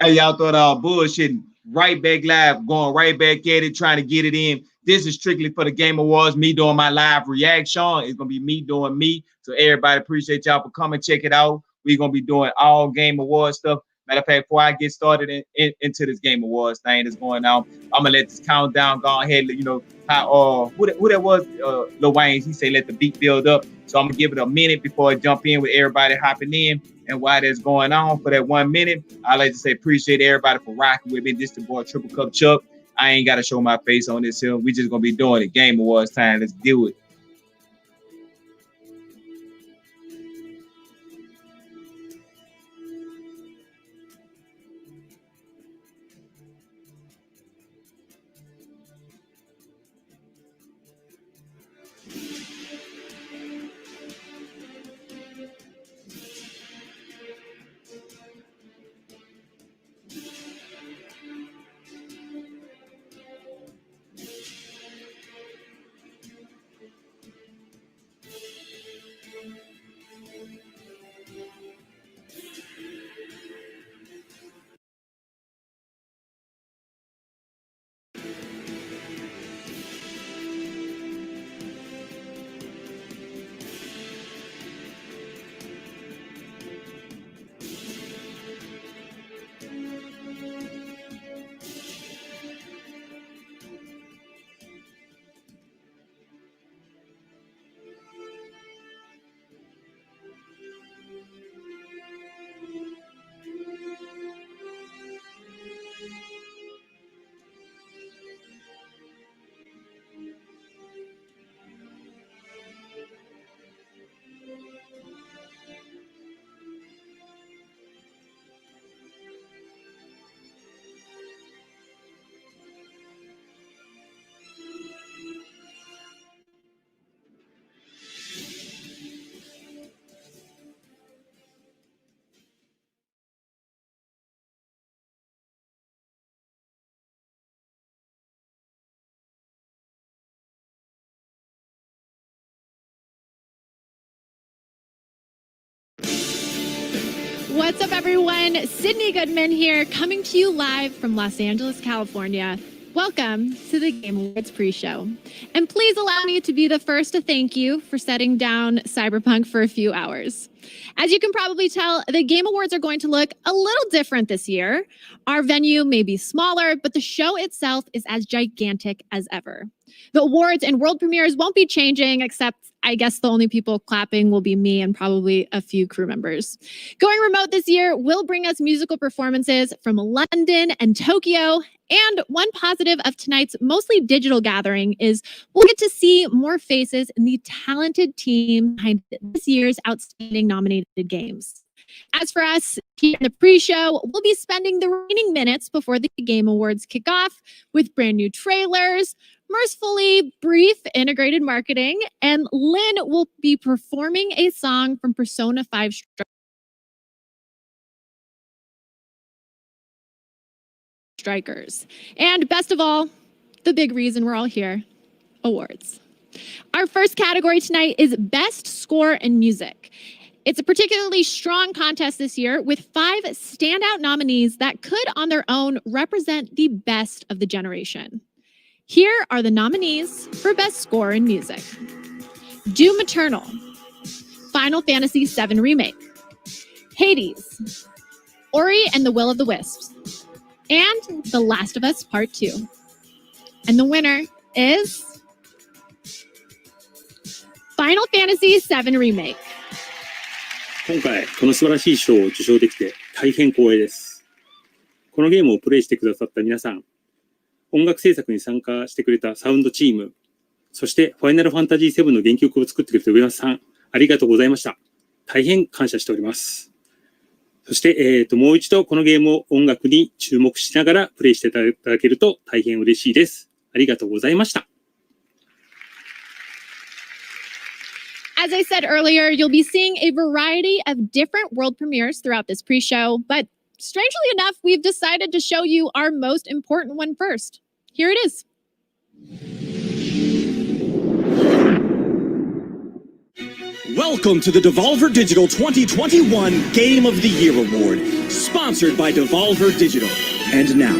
Hey, y'all thought bullshitting. Right back live, going right back at it, trying to get it in. This is strictly for the Game Awards. Me doing my live reaction. It's gonna be me doing me. So everybody appreciate y'all for coming. Check it out. We're gonna be doing all Game Awards stuff. Matter of fact, before I get started into this Game Awards thing that's going on, I'm gonna let this countdown go ahead. You know how who that was? Lil Wayne. He said let the beat build up. So I'm gonna give it a minute before I jump in with everybody hopping in. And while that's going on for that 1 minute, I like to say appreciate everybody for rocking with me. This the boy Triple Cup Chuck. I ain't got to show my face on this hill. We just gonna be doing it. Game Awards time. Let's do it. What's up, everyone? Sydney Goodman here, coming to you live from Los Angeles, California. Welcome to the Game Awards pre-show. And please allow me to be the first to thank you for setting down Cyberpunk for a few hours. As you can probably tell, the Game Awards are going to look a little different this year. Our venue may be smaller, but the show itself is as gigantic as ever. The awards and world premieres won't be changing, except I guess the only people clapping will be me and probably a few crew members. Going remote this year will bring us musical performances from London and Tokyo. And one positive of tonight's mostly digital gathering is we'll get to see more faces in the talented team behind this year's outstanding nominated games. As for us here in the pre-show, we'll be spending the remaining minutes before the Game Awards kick off with brand new trailers, mercifully brief integrated marketing, and Lynn will be performing a song from Persona 5 Strikers. And best of all, the big reason we're all here, awards. Our first category tonight is Best Score in Music. It's a particularly strong contest this year with 5 standout nominees that could on their own represent the best of the generation. Here are the nominees for Best Score in Music. Doom Eternal, Final Fantasy VII Remake, Hades, Ori and the Will of the Wisps, and The Last of Us Part 2. And the winner is Final Fantasy VII Remake. 今回この素晴らしい賞を受賞できて大変光栄です。このゲームをプレイしてくださった皆さん、音楽制作に参加してくれたサウンドチーム、そしてファイナルファンタジー7の原曲を作ってくれた上松さん、ありがとうございました。大変感謝しております。そして、もう一度このゲームを音楽に注目しながらプレイしていただけると大変嬉しいです。ありがとうございました。As I said earlier, you'll be seeing a variety of different world premieres throughout this pre-show, but strangely enough, we've decided to show you our most important one first. Here it is. Welcome to the Devolver Digital 2021 Game of the Year Award, sponsored by Devolver Digital. And now,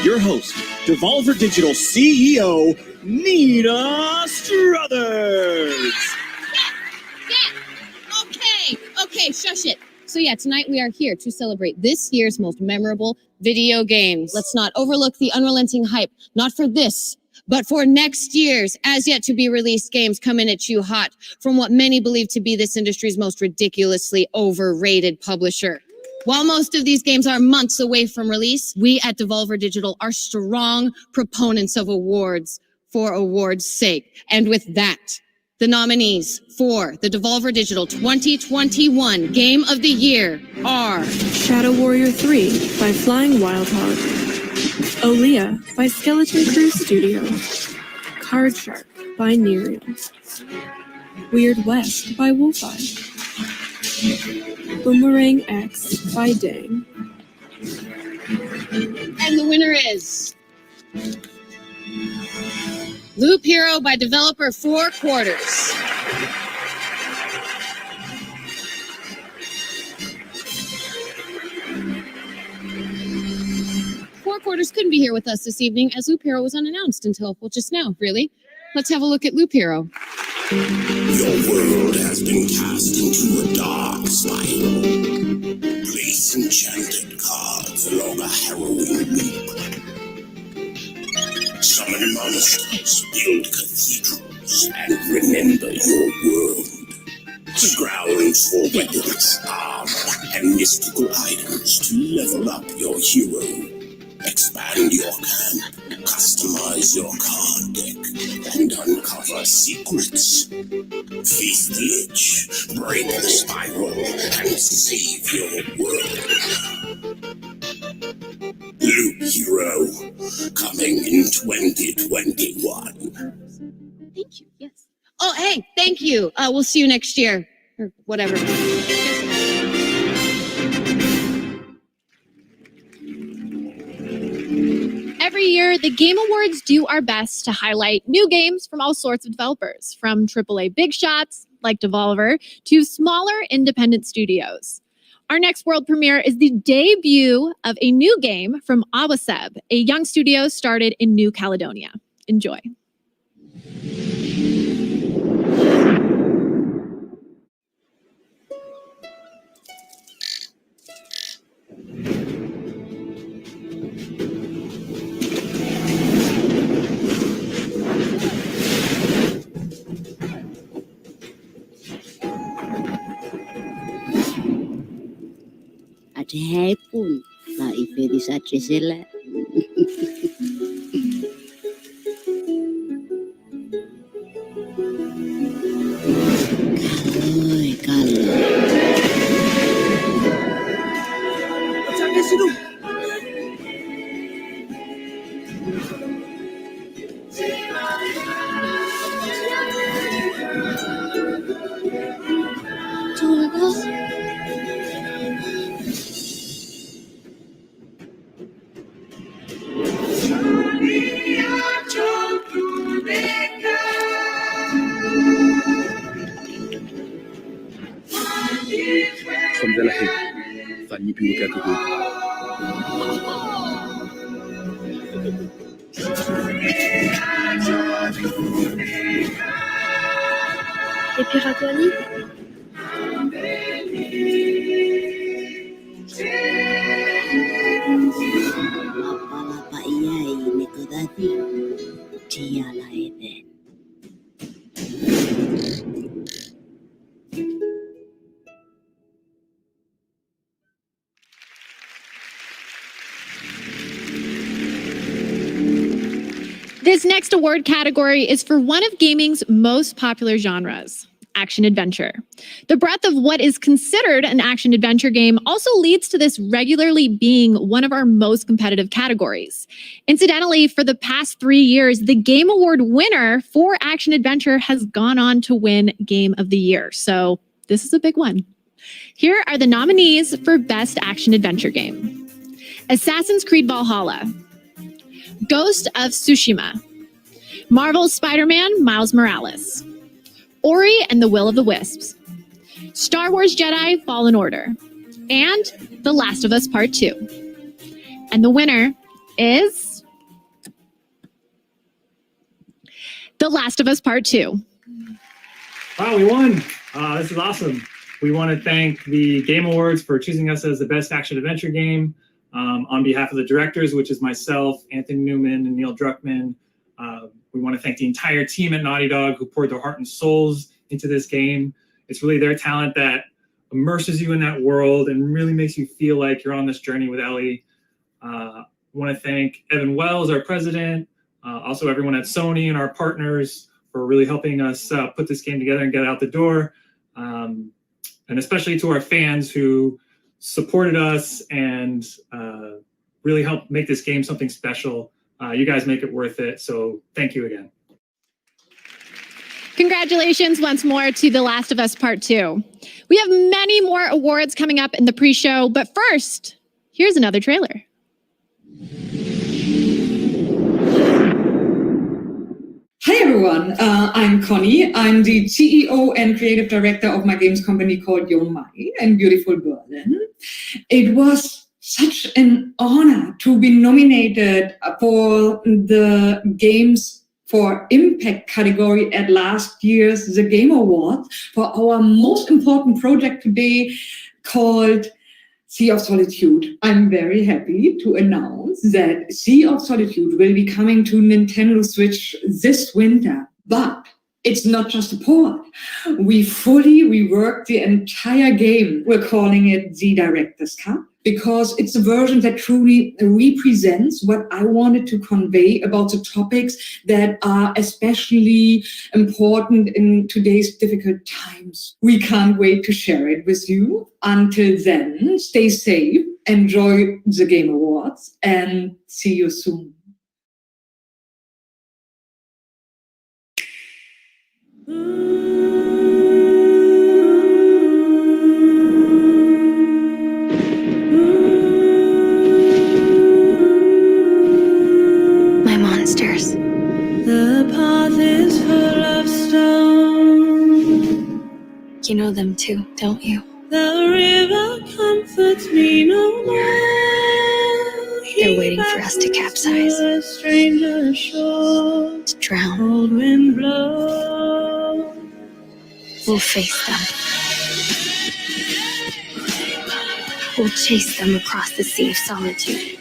your host, Devolver Digital CEO, Nina Struthers. Okay, shush it. So yeah, tonight we are here to celebrate this year's most memorable video games. Let's not overlook the unrelenting hype, not for this, but for next year's as yet to be released games coming at you hot from what many believe to be this industry's most ridiculously overrated publisher. While most of these games are months away from release, we at Devolver Digital are strong proponents of awards for awards' sake. And with that, the nominees for the Devolver Digital 2021 Game of the Year are Shadow Warrior 3 by Flying Wild Hog, Olea by Skeleton Crew Studio, Card Shark by Nerium, Weird West by Wolfeye, Boomerang X by Dang. And the winner is Loop Hero by developer Four Quarters. Four Quarters couldn't be here with us this evening as Loop Hero was unannounced until, well, just now, really. Let's have a look at Loop Hero. Your world has been cast into a dark spiral. Place enchanted cards along a harrowing loop. Summon monsters, build cathedrals, and remember your world. Scrounge for weapons, armor, and mystical items to level up your hero. Expand your camp, customize your card deck, and uncover secrets. Feast the lich, break the spiral, and save your world. Loop Hero, coming in 2021. Thank you, yes. Oh, hey, thank you. We'll see you next year, or whatever. Every year, the Game Awards do our best to highlight new games from all sorts of developers, from AAA big shots like Devolver to smaller independent studios. Our next world premiere is the debut of a new game from Awaseb, a young studio started in New Caledonia. Enjoy. At hapon na ifedi sa sila. Kaloy, kaloy. Sampai situ. Sampai lahir, tanya pilu kata tu. Et Piratoni? Apa iya ini tadi? Dia lahir. This next award category is for one of gaming's most popular genres, action-adventure. The breadth of what is considered an action-adventure game also leads to this regularly being one of our most competitive categories. Incidentally, for the past 3 years, the Game Award winner for action-adventure has gone on to win Game of the Year. So this is a big one. Here are the nominees for Best Action-Adventure Game. Assassin's Creed Valhalla, Ghost of Tsushima, Marvel's Spider-Man Miles Morales, Ori and the Will of the Wisps, Star Wars Jedi Fallen Order, and The Last of Us Part 2. And the winner is The Last of Us Part 2. Wow, we won. This is awesome. We want to thank the Game Awards for choosing us as the best action-adventure game. On behalf of the directors, which is myself, Anthony Newman, and Neil Druckmann, we want to thank the entire team at Naughty Dog who poured their heart and souls into this game. It's really their talent that immerses you in that world and really makes you feel like you're on this journey with Ellie. I want to thank Evan Wells, our president, also everyone at Sony and our partners for really helping us put this game together and get it out the door. And especially to our fans who supported us and really helped make this game something special. You guys make it worth it, so thank you again. Congratulations once more to The Last of Us Part 2. We have many more awards coming up in the pre-show, but first, here's another trailer. Hi everyone, I'm Connie. I'm the CEO and creative director of my games company called Young Mai in beautiful Berlin. It was such an honor to be nominated for the Games for Impact category at last year's The Game Awards for our most important project today called Sea of Solitude. I'm very happy to announce that Sea of Solitude will be coming to Nintendo Switch this winter, but it's not just a port. We fully reworked the entire game. We're calling it the Director's Cut because it's a version that truly represents what I wanted to convey about the topics that are especially important in today's difficult times. We can't wait to share it with you. Until then, stay safe, enjoy the Game Awards, and see you soon. My monsters. The path is full of stone. You know them too, don't you? The river comforts me no more. They're waiting for us to capsize. To drown. Cold wind blow. We'll face them. We'll chase them across the Sea of Solitude.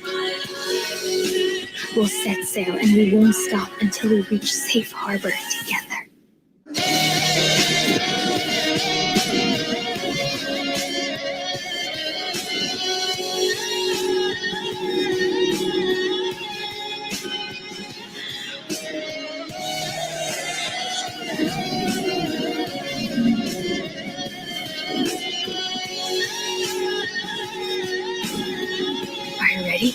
We'll set sail and we won't stop until we reach safe harbor together. Are you ready?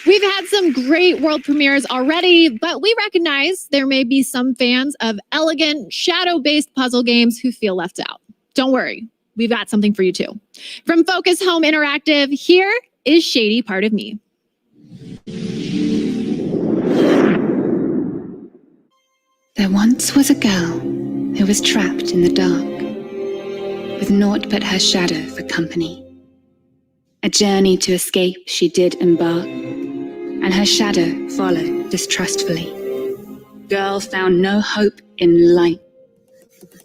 We've had some great world premieres already, but we recognize there may be some fans of elegant, shadow-based puzzle games who feel left out. Don't worry, we've got something for you too. From Focus Home Interactive, here is Shady Part of Me. There once was a girl who was trapped in the dark, with naught but her shadow for company. A journey to escape she did embark, and her shadow followed distrustfully. Girl found no hope in light,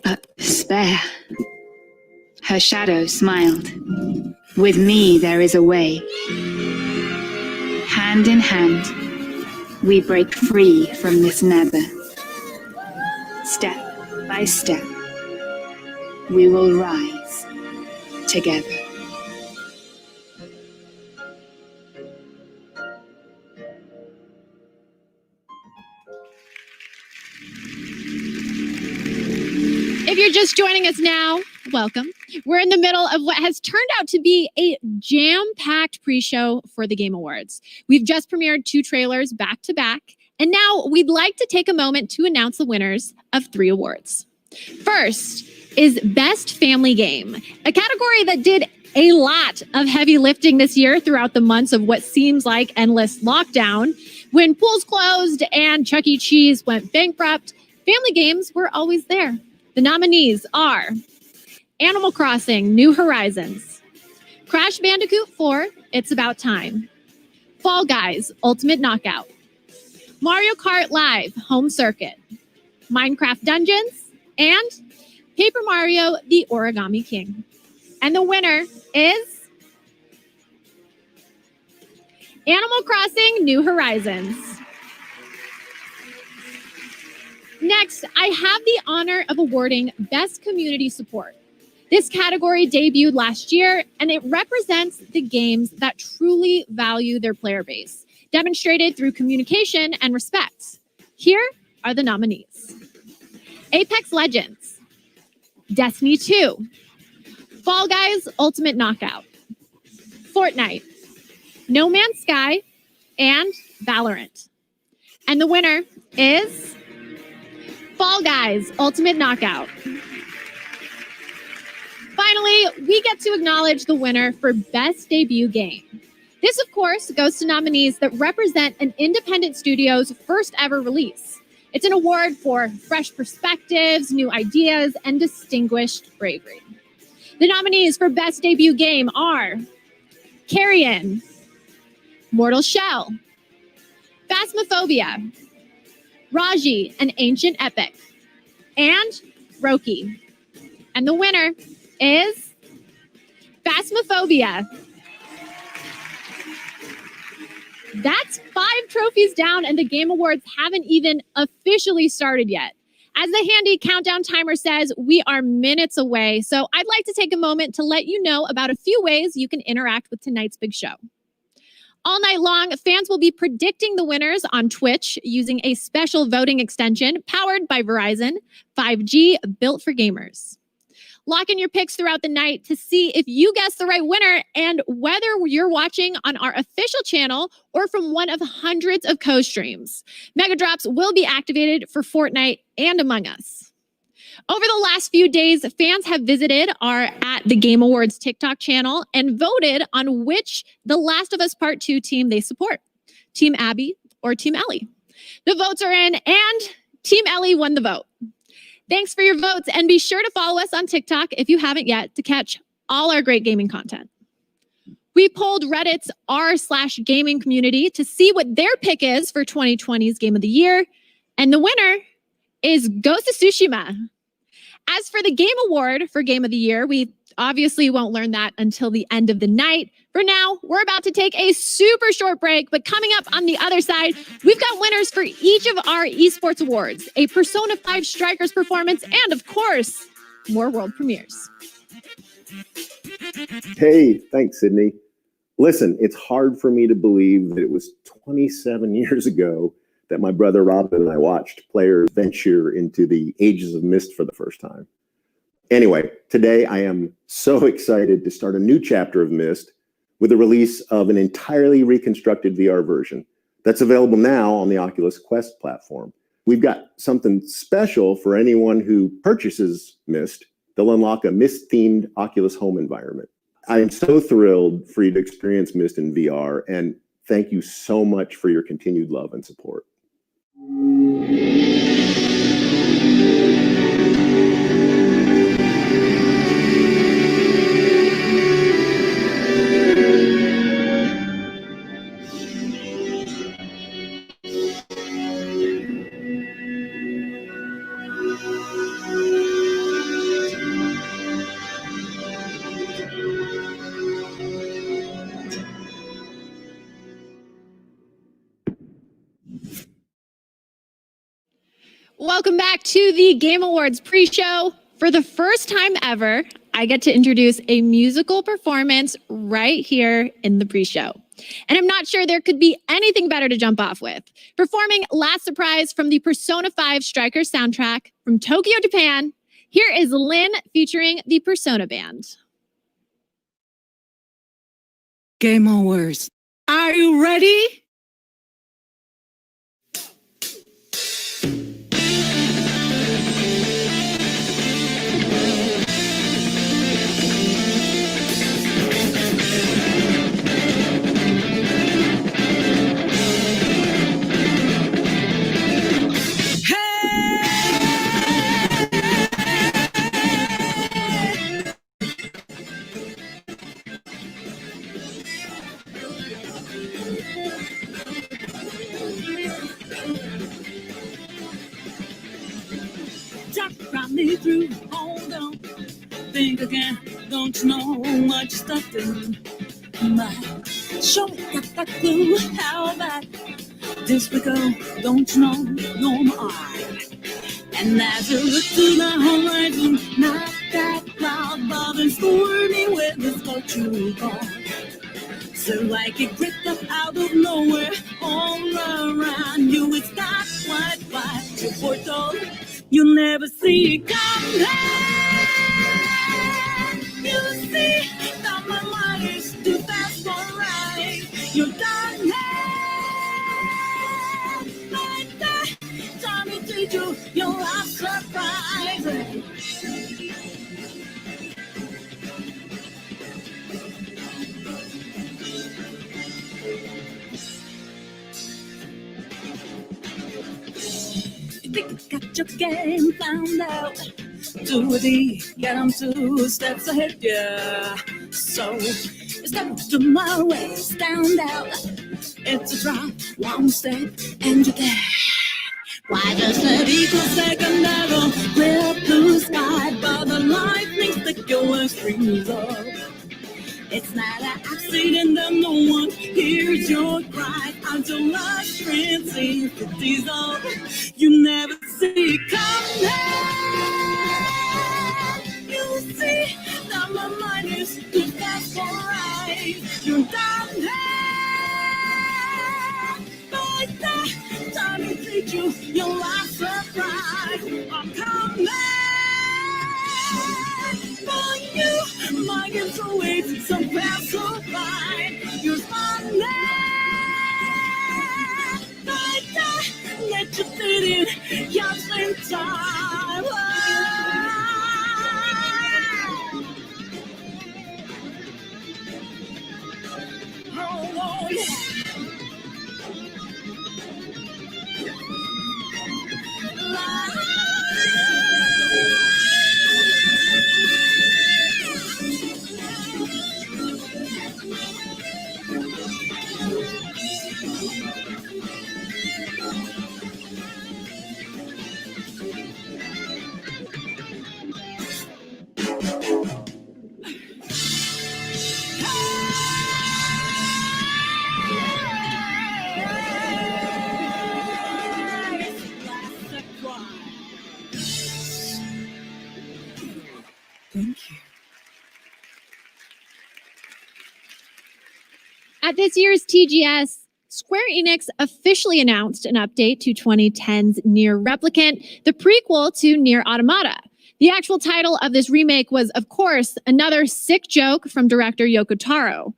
but despair. Her shadow smiled. With me there is a way. Hand in hand, we break free from this nether. Step by step, we will rise together. If you're just joining us now, welcome. We're in the middle of what has turned out to be a jam-packed pre-show for the Game Awards. We've just premiered 2 trailers back to back, and now we'd like to take a moment to announce the winners of 3 awards. First is Best Family Game, a category that did a lot of heavy lifting this year throughout the months of what seems like endless lockdown. When pools closed and Chuck E. Cheese went bankrupt, family games were always there. The nominees are Animal Crossing: New Horizons, Crash Bandicoot 4: It's About Time, Fall Guys: Ultimate Knockout, Mario Kart Live: Home Circuit, Minecraft Dungeons, and Paper Mario: The Origami King. And the winner is Animal Crossing: New Horizons. Next, I have the honor of awarding Best Community Support. This category debuted last year, and it represents the games that truly value their player base, demonstrated through communication and respect. Here are the nominees: Apex Legends, Destiny 2, Fall Guys: Ultimate Knockout, Fortnite, No Man's Sky, and Valorant. And the winner is Fall Guys: Ultimate Knockout. Finally, we get to acknowledge the winner for Best Debut Game. This, of course, goes to nominees that represent an independent studio's first ever release. It's an award for fresh perspectives, new ideas, and distinguished bravery. The nominees for Best Debut Game are Carrion, Mortal Shell, Phasmophobia, Raji: An Ancient Epic, and Roki. And the winner is Phasmophobia. That's 5 trophies down, and the Game Awards haven't even officially started yet. As the handy countdown timer says, we are minutes away, so I'd like to take a moment to let you know about a few ways you can interact with tonight's big show. All night long, fans will be predicting the winners on Twitch using a special voting extension powered by Verizon, 5G built for gamers. Lock in your picks throughout the night to see if you guess the right winner and whether you're watching on our official channel or from one of hundreds of co-streams. Mega Drops will be activated for Fortnite and Among Us. Over the last few days, fans have visited our at the Game Awards TikTok channel and voted on which The Last of Us Part 2 team they support, Team Abby or Team Ellie. The votes are in, and Team Ellie won the vote. Thanks for your votes, and be sure to follow us on TikTok if you haven't yet to catch all our great gaming content. We polled Reddit's r/gaming community to see what their pick is for 2020's Game of the Year, and the winner is Ghost of Tsushima. As for the Game Award for Game of the Year, we obviously won't learn that until the end of the night. For now, we're about to take a super short break, but coming up on the other side, we've got winners for each of our esports awards, a Persona 5 Strikers performance, and of course, more world premieres. Hey, thanks, Sydney. Listen, it's hard for me to believe that it was 27 years ago that my brother Robin and I watched players venture into the Ages of Mist for the first time. Anyway, today I am so excited to start a new chapter of Mist with the release of an entirely reconstructed VR version that's available now on the Oculus Quest platform. We've got something special for anyone who purchases Mist. They'll unlock a Mist-themed Oculus home environment. I am so thrilled for you to experience Mist in VR, and thank you so much for your continued love and support. Welcome back to the Game Awards pre-show. For the first time ever, I get to introduce a musical performance right here in the pre-show. And I'm not sure there could be anything better to jump off with. Performing Last Surprise from the Persona 5 Strikers soundtrack from Tokyo, Japan, Here is Lynn featuring the Persona Band. Game Awards. Are you ready? Jack got me through. Hold on. Think again. Don't you know what you stuck in my show? Got that clue. How about this we go? Don't you know you're my eye? And as you look to the horizon, not that cloud bothers me with this culture gone. So like it gripped up out of nowhere, all around you it's got white, your portal. You'll never see it coming. You see that my mind is too fast for right. You're done like that. Time to teach you your last surprise. Got your game found out. Do a D, get them 2 steps ahead, yeah. So, step to my way, stand out. It's a drop, 1 step, and you're there. Why does that equal second arrow clear blue sky, but the lightning stick your extreme love? It's not an accident that no one hears your cry until last strand seems to dissolve. You never see it coming. You see that my mind is too fast for right. You're down like that. Time to teach you your last surprise. I'm coming. For you, my game's always so fast, so fine. You're fine like that. Let you fit in, just in time. Oh, yeah. Thank you. At this year's TGS, Square Enix officially announced an update to 2010's Nier Replicant, the prequel to Nier Automata. The actual title of this remake was, of course, another sick joke from director Yoko Taro.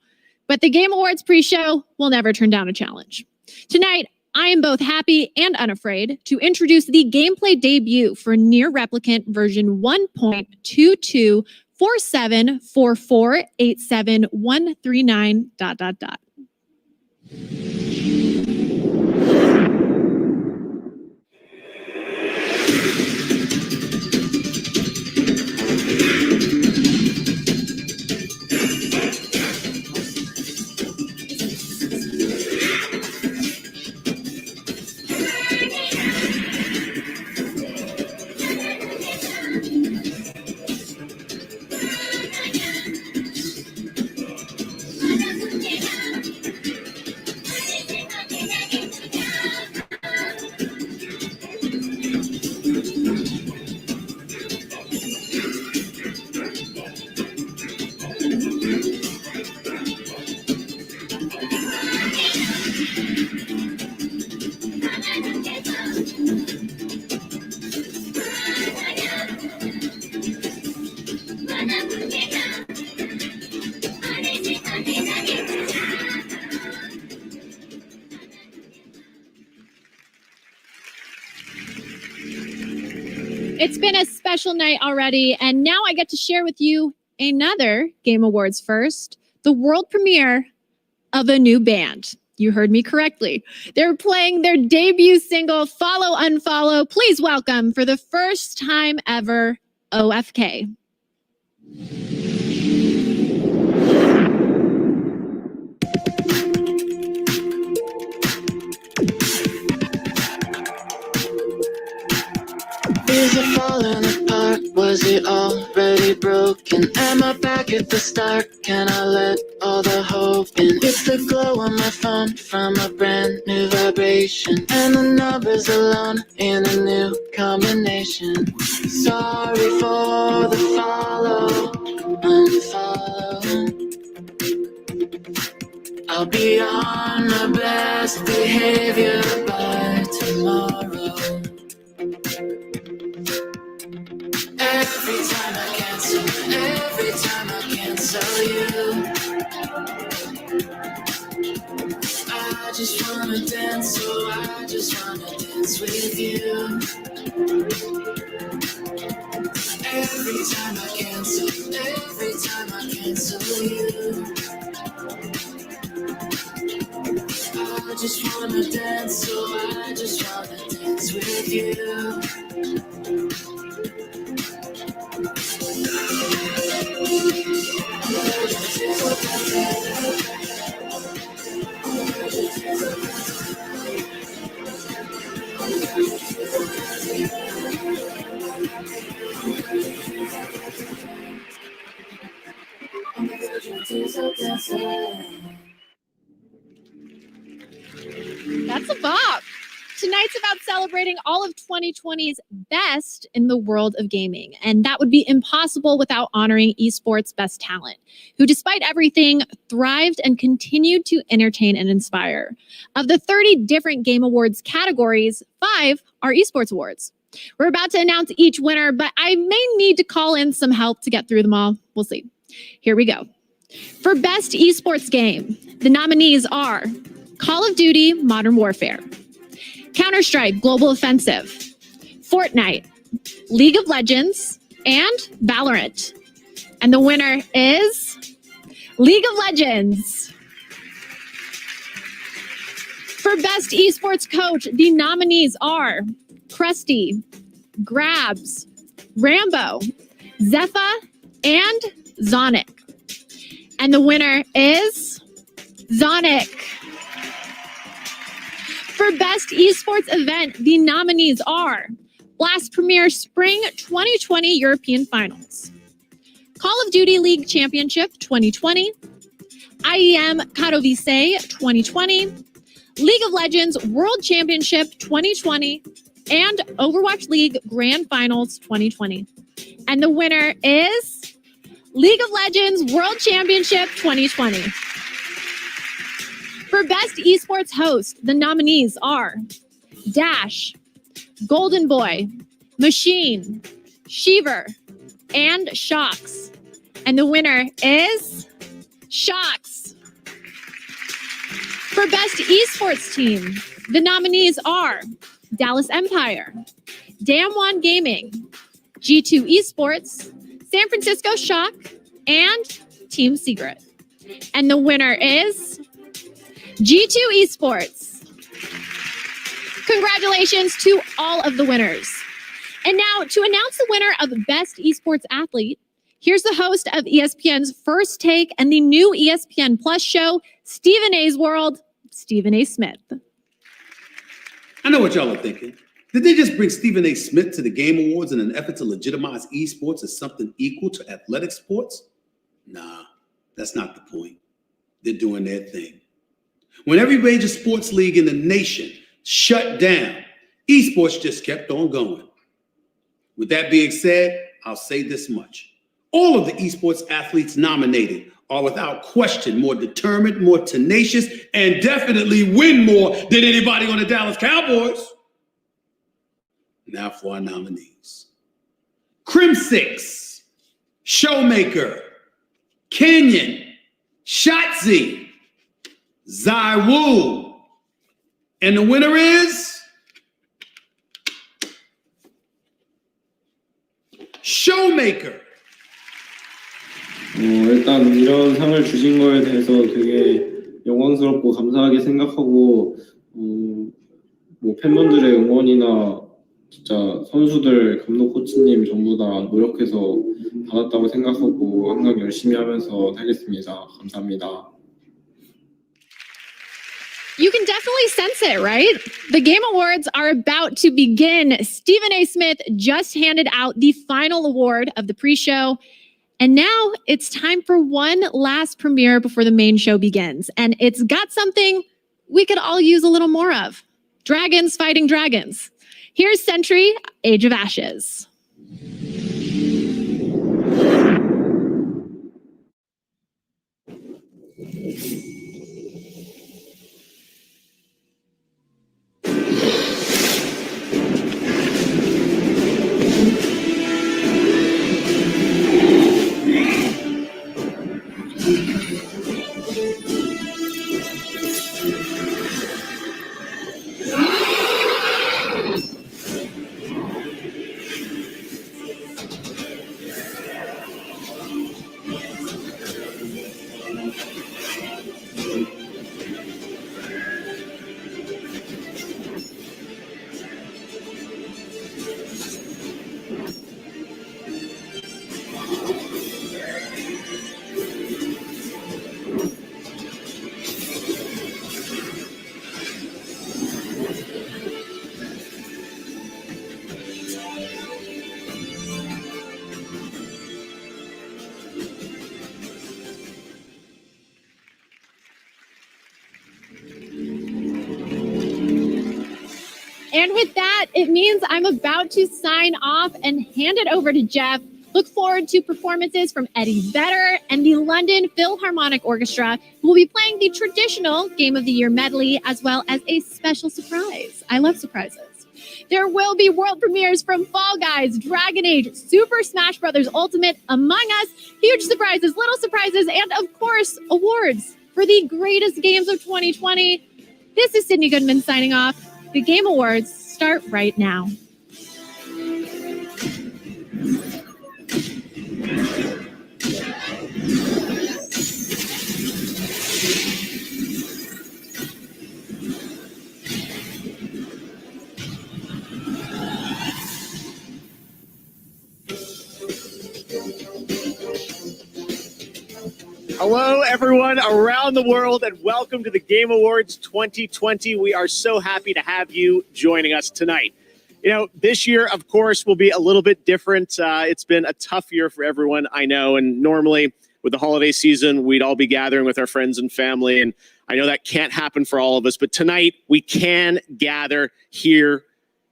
But the Game Awards pre-show will never turn down a challenge. Tonight, I am both happy and unafraid to introduce the gameplay debut for Nier Replicant version 1.2247448739 ... It's been a special night already, and now I get to share with you another Game Awards first, the world premiere of a new band. You heard me correctly. They're playing their debut single, Follow Unfollow. Please welcome, for the first time ever, OFK. Is it falling apart? Was it already broken? Am I back at the start? Can I let all the hope in? It's the glow on my phone from a brand new vibration, and the numbers alone in a new combination. Sorry for the follow, unfollow. I'll be on my best behavior by tomorrow. Every time I cancel you, I just wanna dance, so I just wanna dance with you. Every time I cancel you, I just wanna dance, so I just wanna dance with you. That's a bop. Tonight's about celebrating all of 2020's best in the world of gaming, and that would be impossible without honoring esports best talent, who despite everything thrived and continued to entertain and inspire. Of the 30 different Game Awards categories, 5 are esports awards. We're about to announce each winner, but I may need to call in some help to get through them all. We'll see. Here we go. For Best Esports Game, the nominees are Call of Duty Modern Warfare, Counter-Strike Global Offensive, Fortnite, League of Legends, and Valorant. And the winner is League of Legends. For Best Esports Coach, the nominees are Krusty, Grabs, Rambo, Zepha, and Zonic. And the winner is Zonic. For Best Esports Event, the nominees are Blast Premier Spring 2020 European Finals, Call of Duty League Championship 2020, IEM Katowice 2020, League of Legends World Championship 2020, and Overwatch League Grand Finals 2020. And the winner is League of Legends World Championship 2020. For Best Esports Host, the nominees are Dash, Golden Boy, Machine, Sheever, and Shocks. And the winner is Shocks. For Best Esports Team, the nominees are Dallas Empire, Damwon Gaming, G2 Esports, San Francisco Shock, and Team Secret. And the winner is G2 Esports. Congratulations to all of the winners. And now to announce the winner of Best Esports Athlete, here's the host of ESPN's First Take and the new ESPN Plus show, Stephen A's World, Stephen A. Smith. I know what y'all are thinking. Did they just bring Stephen A. Smith to the Game Awards in an effort to legitimize esports as something equal to athletic sports? Nah, that's not the point. They're doing their thing. When every major sports league in the nation shut down, esports just kept on going. With that being said, I'll say this much. All of the esports athletes nominated are without question more determined, more tenacious, and definitely win more than anybody on the Dallas Cowboys. Now for our nominees. Crim6, Showmaker, Kenyon, Shotzi, Zywoo. And the winner is Showmaker. 일단 이런 상을 주신 거에 대해서 되게 영광스럽고 감사하게 생각하고 뭐 팬분들의 응원이나 진짜 선수들, 감독, 코치님 전부 다 노력해서 받았다고 생각하고 항상 열심히 하면서 살겠습니다. 감사합니다. You can definitely sense it, right? The Game Awards are about to begin. Stephen A. Smith just handed out the final award of the pre-show. And now it's time for one last premiere before the main show begins. And it's got something we could all use a little more of. Dragons fighting dragons. Here's Sentry, Age of Ashes. And with that, it means I'm about to sign off and hand it over to Jeff. Look forward to performances from Eddie Vedder and the London Philharmonic Orchestra, who will be playing the traditional Game of the Year medley, as well as a special surprise. I love surprises. There will be world premieres from Fall Guys, Dragon Age, Super Smash Bros. Ultimate, Among Us, huge surprises, little surprises, and of course, awards for the greatest games of 2020. This is Sydney Goodman signing off. The Game Awards start right now. Hello, everyone around the world, and welcome to the Game Awards 2020. We are so happy to have you joining us tonight. You know, this year, of course, will be a little bit different. It's been a tough year for everyone, I know, and normally with the holiday season, we'd all be gathering with our friends and family, and I know that can't happen for all of us, but tonight we can gather here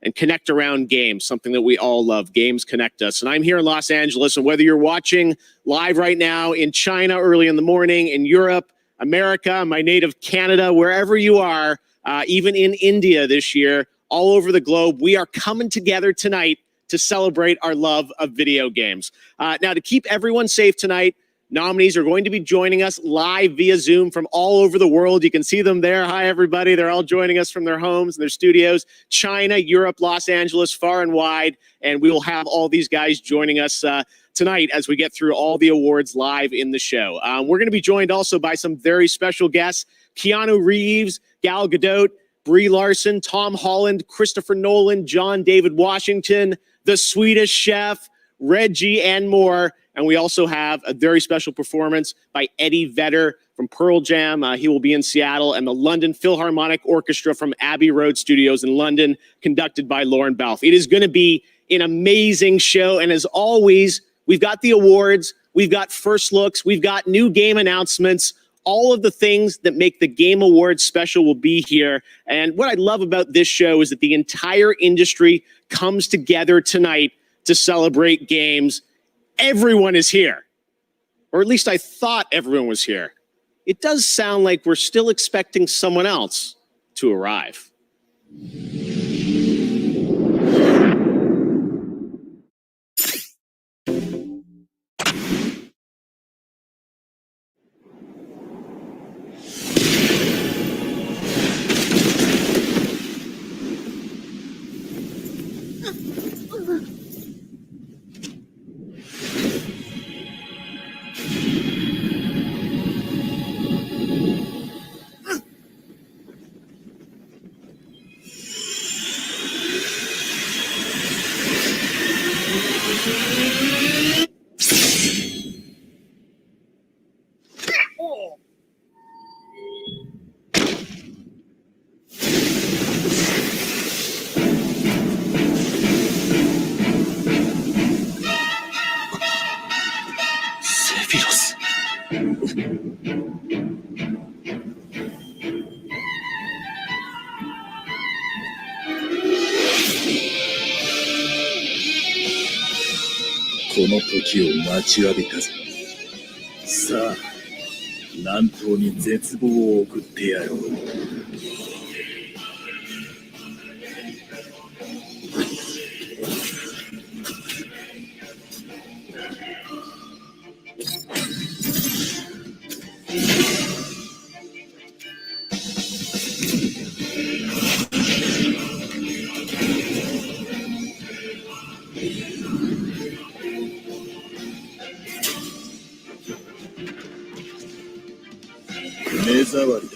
and connect around games, something that we all love. Games connect us. And I'm here in Los Angeles, and whether you're watching live right now in China early in the morning, in Europe, America, my native Canada, wherever you are, even in India this year, all over the globe, we are coming together tonight to celebrate our love of video games. Now, to keep everyone safe tonight, nominees are going to be joining us live via Zoom from all over the world. You can see them there. Hi, everybody. They're all joining us from their homes and their studios. China, Europe, Los Angeles, far and wide. And we will have all these guys joining us tonight as we get through all the awards live in the show. We're going to be joined also by some very special guests. Keanu Reeves, Gal Gadot, Brie Larson, Tom Holland, Christopher Nolan, John David Washington, the Swedish Chef, Reggie, and more. And we also have a very special performance by Eddie Vedder from Pearl Jam. He will be in Seattle, and the London Philharmonic Orchestra from Abbey Road Studios in London, conducted by Lauren Balfe. It is going to be an amazing show. And as always, we've got the awards, we've got first looks, we've got new game announcements. All of the things that make the Game Awards special will be here. And what I love about this show is that the entire industry comes together tonight to celebrate games. Everyone is here, or at least I thought everyone was here. It does sound like we're still expecting someone else to arrive. この時を待ちわびたぞ。さあ、南東に絶望を送ってやろう。目障りだ。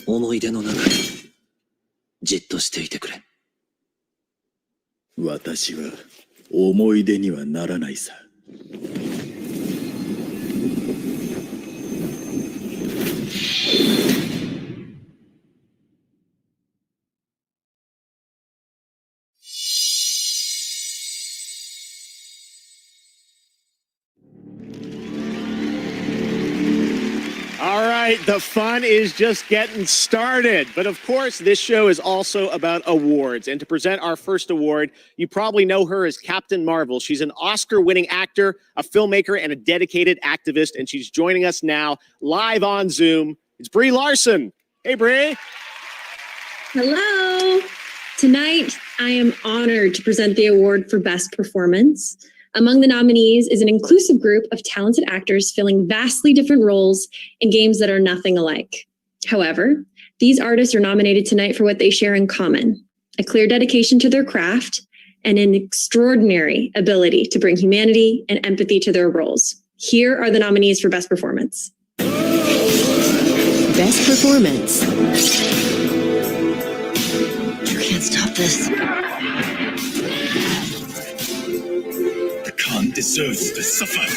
思い出の中にじっとしていてくれ。私は思い出にはならないさ。All right, the fun is just getting started. But of course, this show is also about awards. And to present our first award, you probably know her as Captain Marvel. She's an Oscar-winning actor, a filmmaker, and a dedicated activist. And she's joining us now live on Zoom. It's Brie Larson. Hey, Brie. Hello. Tonight, I am honored to present the award for Best Performance. Among the nominees is an inclusive group of talented actors filling vastly different roles in games that are nothing alike. However, these artists are nominated tonight for what they share in common: a clear dedication to their craft and an extraordinary ability to bring humanity and empathy to their roles. Here are the nominees for Best Performance. Best Performance. You can't stop this. The Khan deserves to suffer.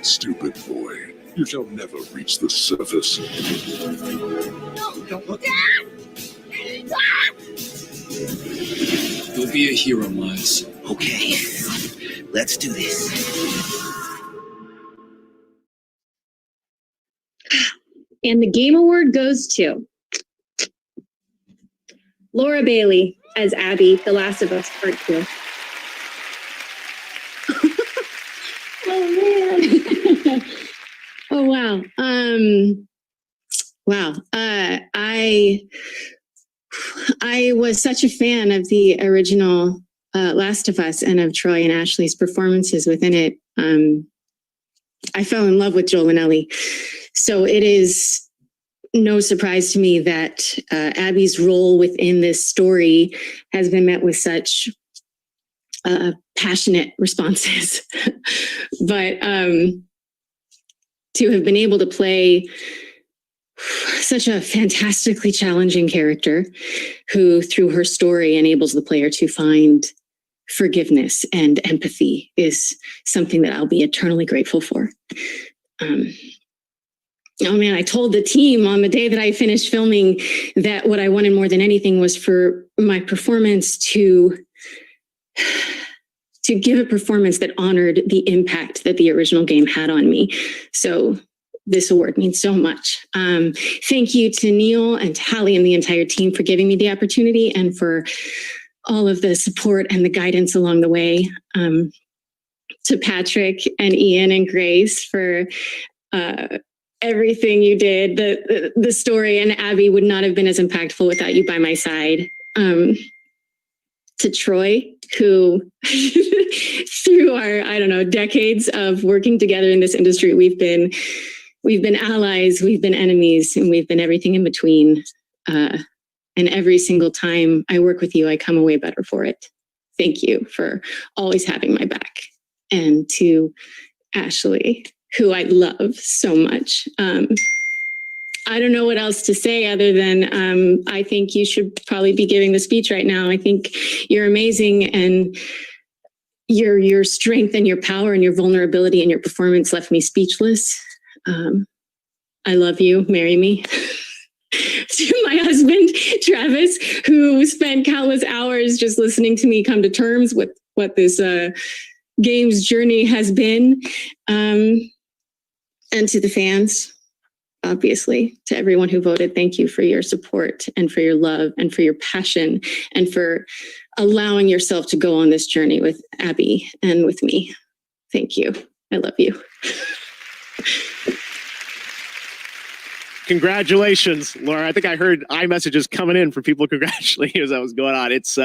Stupid boy, you shall never reach the surface. Don't look. You'll be a hero, Miles. Okay, let's do this. And the Game Award goes to Laura Bailey as Abby, The Last of Us Part 2. Oh man. Oh wow. Wow. I was such a fan of the original Last of Us and of Troy and Ashley's performances within it. I fell in love with Joel and Ellie. So it is no surprise to me that Abby's role within this story has been met with such passionate responses. But to have been able to play such a fantastically challenging character who, through her story, enables the player to find forgiveness and empathy is something that I'll be eternally grateful for. Oh man, I told the team on the day that I finished filming that what I wanted more than anything was for my performance to give a performance that honored the impact that the original game had on me. So this award means so much. Thank you to Neil and to Hallie and the entire team for giving me the opportunity and for all of the support and the guidance along the way. To Patrick and Ian and Grace for everything you did. The story and Abby would not have been as impactful without you by my side. To Troy, who through our, I don't know, decades of working together in this industry, we've been allies, we've been enemies, and we've been everything in between. And every single time I work with you, I come away better for it. Thank you for always having my back. And to Ashley, who I love so much. I don't know what else to say other than I think you should probably be giving the speech right now. I think you're amazing, and your strength and your power and your vulnerability and your performance left me speechless. I love you. Marry me. To my husband, Travis, who spent countless hours just listening to me come to terms with what this game's journey has been. And to the fans, obviously, to everyone who voted, thank you for your support and for your love and for your passion and for allowing yourself to go on this journey with Abby and with me. Thank you. I love you. Congratulations, Laura. I think I heard iMessages coming in for people congratulating you as that was going on. It's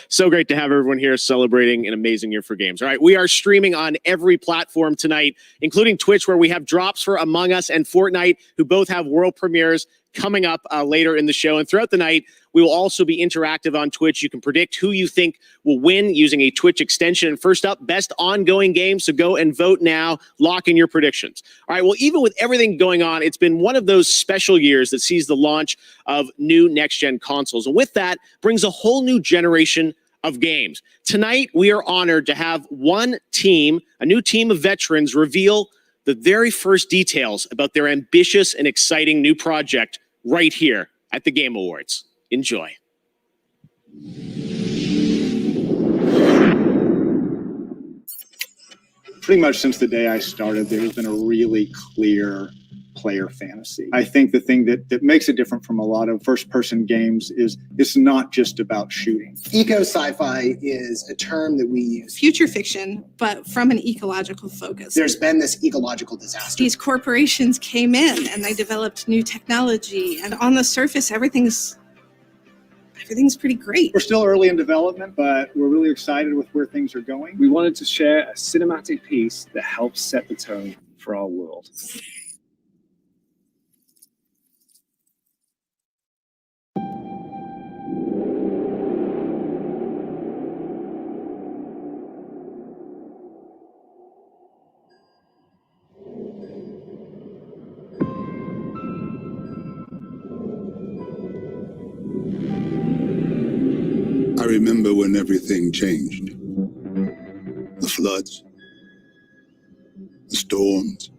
so great to have everyone here celebrating an amazing year for games. All right, we are streaming on every platform tonight, including Twitch, where we have drops for Among Us and Fortnite, who both have world premieres coming up later in the show. And throughout the night, we will also be interactive on Twitch. You can predict who you think will win using a Twitch extension. And first up, best ongoing game. So go and vote now. Lock in your predictions. All right, well, even with everything going on, it's been one of those special years that sees the launch of new next-gen consoles. And with that brings a whole new generation of games. Tonight, we are honored to have one team, a new team of veterans, reveal the very first details about their ambitious and exciting new project right here at the Game Awards. Enjoy. Pretty much since the day I started, there's been a really clear player fantasy. I think the thing that makes it different from a lot of first-person games is it's not just about shooting. Eco-sci-fi is a term that we use. Future fiction, but from an ecological focus. There's been this ecological disaster. These corporations came in and they developed new technology, and on the surface, everything's pretty great. We're still early in development, but we're really excited with where things are going. We wanted to share a cinematic piece that helps set the tone for our world. I remember when everything changed. The floods, the storms,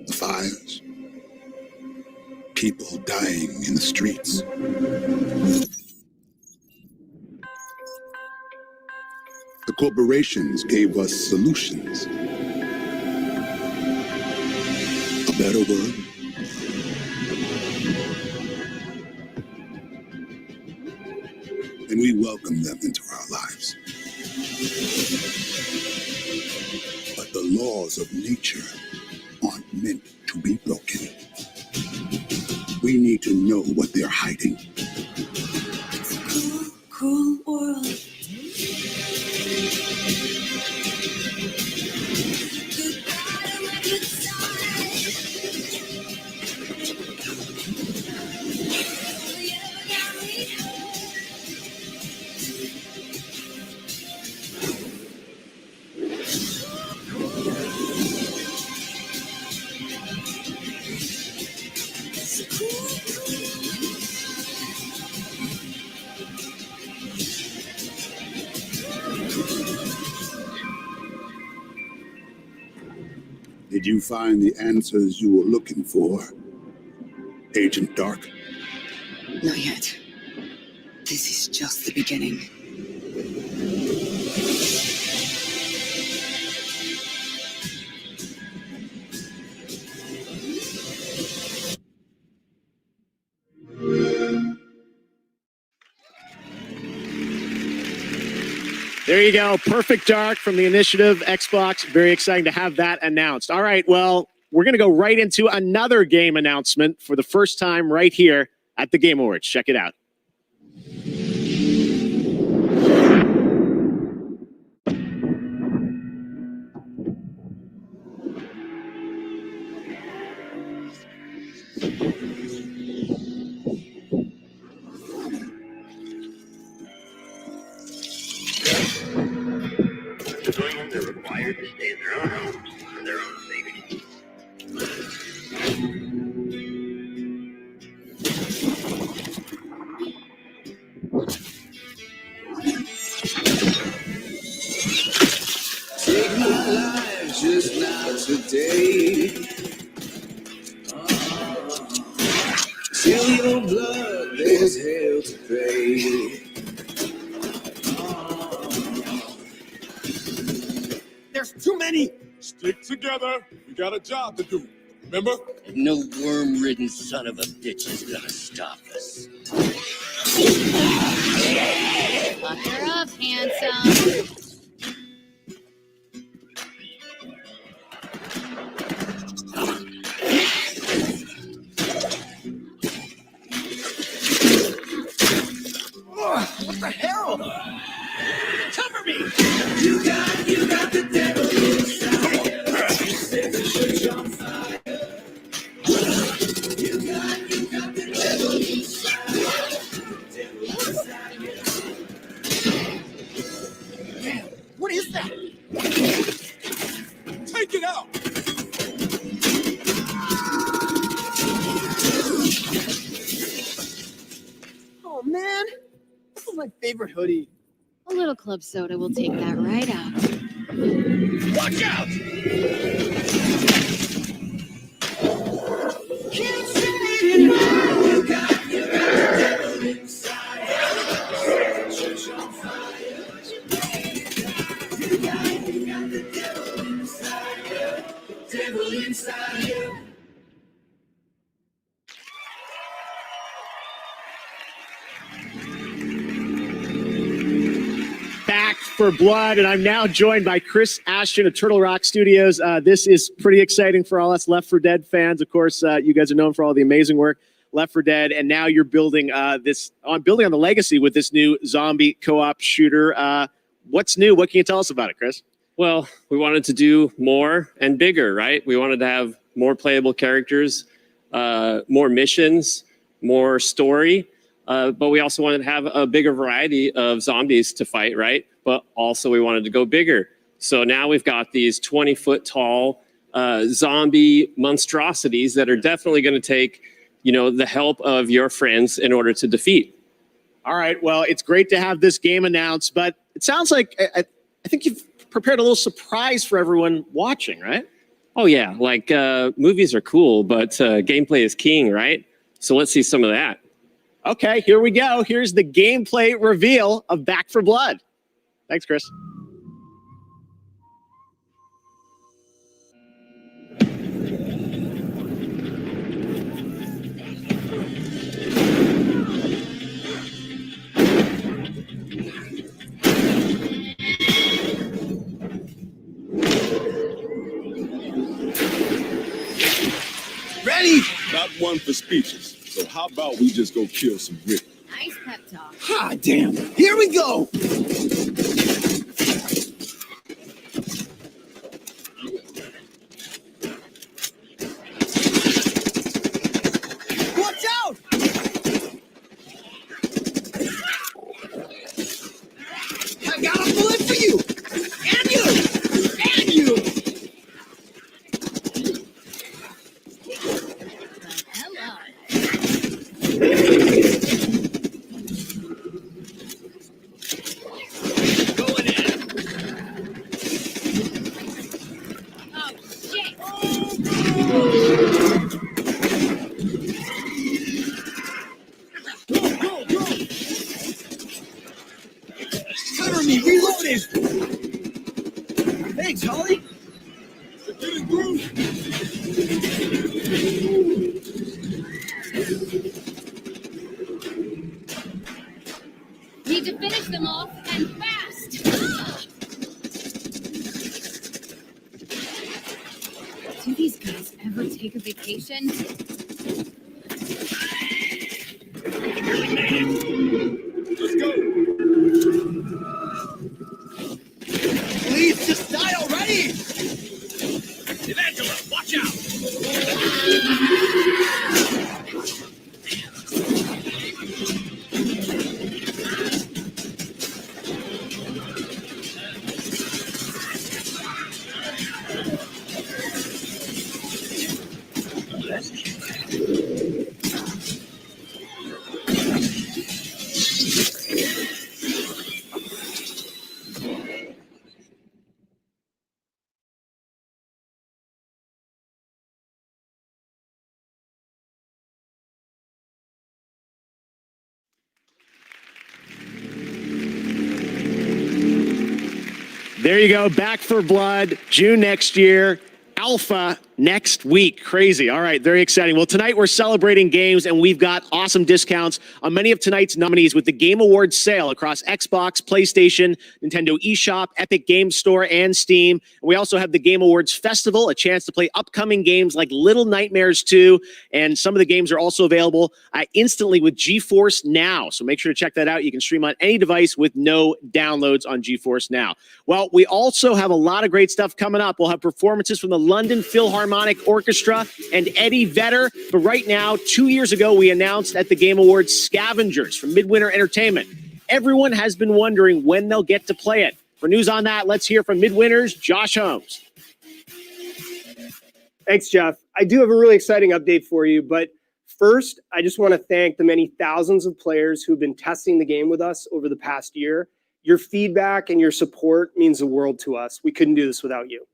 the fires, people dying in the streets. The corporations gave us solutions. A better world. And we welcome them into our lives. But the laws of nature aren't meant to be broken. We need to know what they're hiding. It's a cruel world. Did you find the answers you were looking for, Agent Dark? Not yet. This is just the beginning. There you go. Perfect Dark from the Initiative Xbox. Very exciting to have that announced. All right. Well, we're going to go right into another game announcement for the first time right here at the Game Awards. Check it out. Civilians are required to stay in their own homes for their own safety. Take my life just not today. Till your blood, there's hell to pay. There's too many. Stick together. We got a job to do. Remember? No worm-ridden son of a bitch is gonna stop us. Lock her up, handsome. What the hell? Cover me! You got the devil inside. You set the church on fire. You got the devil inside. The devil inside you. Man, what is that? Take it out. Oh man, this is my favorite hoodie. A little club soda will take that right out. Watch out! Can't say it anymore. You got the devil inside. Set the church on fire. You got the devil inside you. Devil inside you. Back for Blood, and I'm now joined by Chris Ashton of Turtle Rock Studios. This is pretty exciting for all us Left 4 Dead fans. Of course, you guys are known for all the amazing work Left 4 Dead, and now you're building on the legacy with this new zombie co-op shooter. What's new? What can you tell us about it, Chris? Well, we wanted to do more and bigger, right? We wanted to have more playable characters, more missions, more story. But we also wanted to have a bigger variety of zombies to fight, right? But also we wanted to go bigger. So now we've got these 20-foot tall zombie monstrosities that are definitely going to take, the help of your friends in order to defeat. All right. Well, it's great to have this game announced, but it sounds like I think you've prepared a little surprise for everyone watching, right? Oh, yeah. Like movies are cool, but gameplay is king, right? So let's see some of that. Okay, here we go. Here's the gameplay reveal of Back 4 Blood. Thanks, Chris. Ready? Not one for speeches. So how about we just go kill some Rick? Nice pep talk. Ah, damn. Here we go. Watch out! I got a bullet for you! And you! And you! Hello. Going in. Oh, shit. Go, go, go! Cover me, reloading! Thanks, Holly! Getting through. Need to finish them off and fast. Do these guys ever take a vacation? Let's go. Please just die already. Evangela, watch out! There you go. Back for Blood, June next year. Alpha next week. Crazy. All right. Very exciting. Well, tonight we're celebrating games and we've got awesome discounts on many of tonight's nominees with the Game Awards sale across Xbox, PlayStation, Nintendo eShop, Epic Games Store, and Steam. And we also have the Game Awards Festival, a chance to play upcoming games like Little Nightmares 2. And some of the games are also available instantly with GeForce Now. So make sure to check that out. You can stream on any device with no downloads on GeForce Now. Well, we also have a lot of great stuff coming up. We'll have performances from the London Philharmonic Orchestra and Eddie Vedder. But right now, 2 years ago, we announced at the Game Awards Scavengers from Midwinter Entertainment. Everyone has been wondering when they'll get to play it. For news on that, let's hear from Midwinter's Josh Holmes. Thanks, Jeff. I do have a really exciting update for you, but first, I just want to thank the many thousands of players who've been testing the game with us over the past year. Your feedback and your support means the world to us. We couldn't do this without you.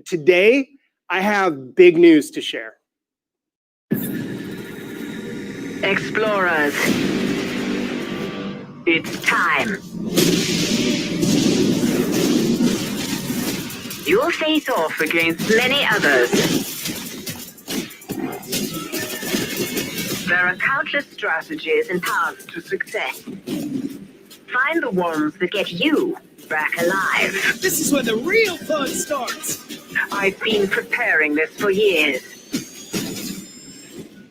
Today, I have big news to share. Explorers, it's time. You'll face off against many others. There are countless strategies and paths to success. Find the ones that get you back alive. This is where the real fun starts. I've been preparing this for years.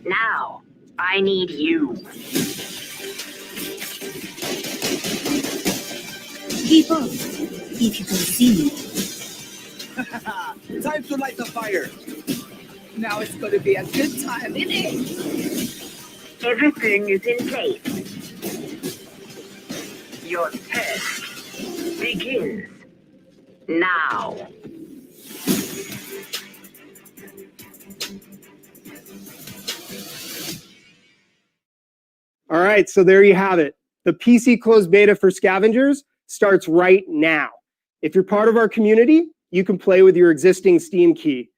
Now, I need you. Keep up, if you can see me. Time to light the fire. Now it's going to be a good time, isn't it? Everything is in place. Your test begins now. All right, so there you have it. The PC closed beta for Scavengers starts right now. If you're part of our community, you can play with your existing Steam key.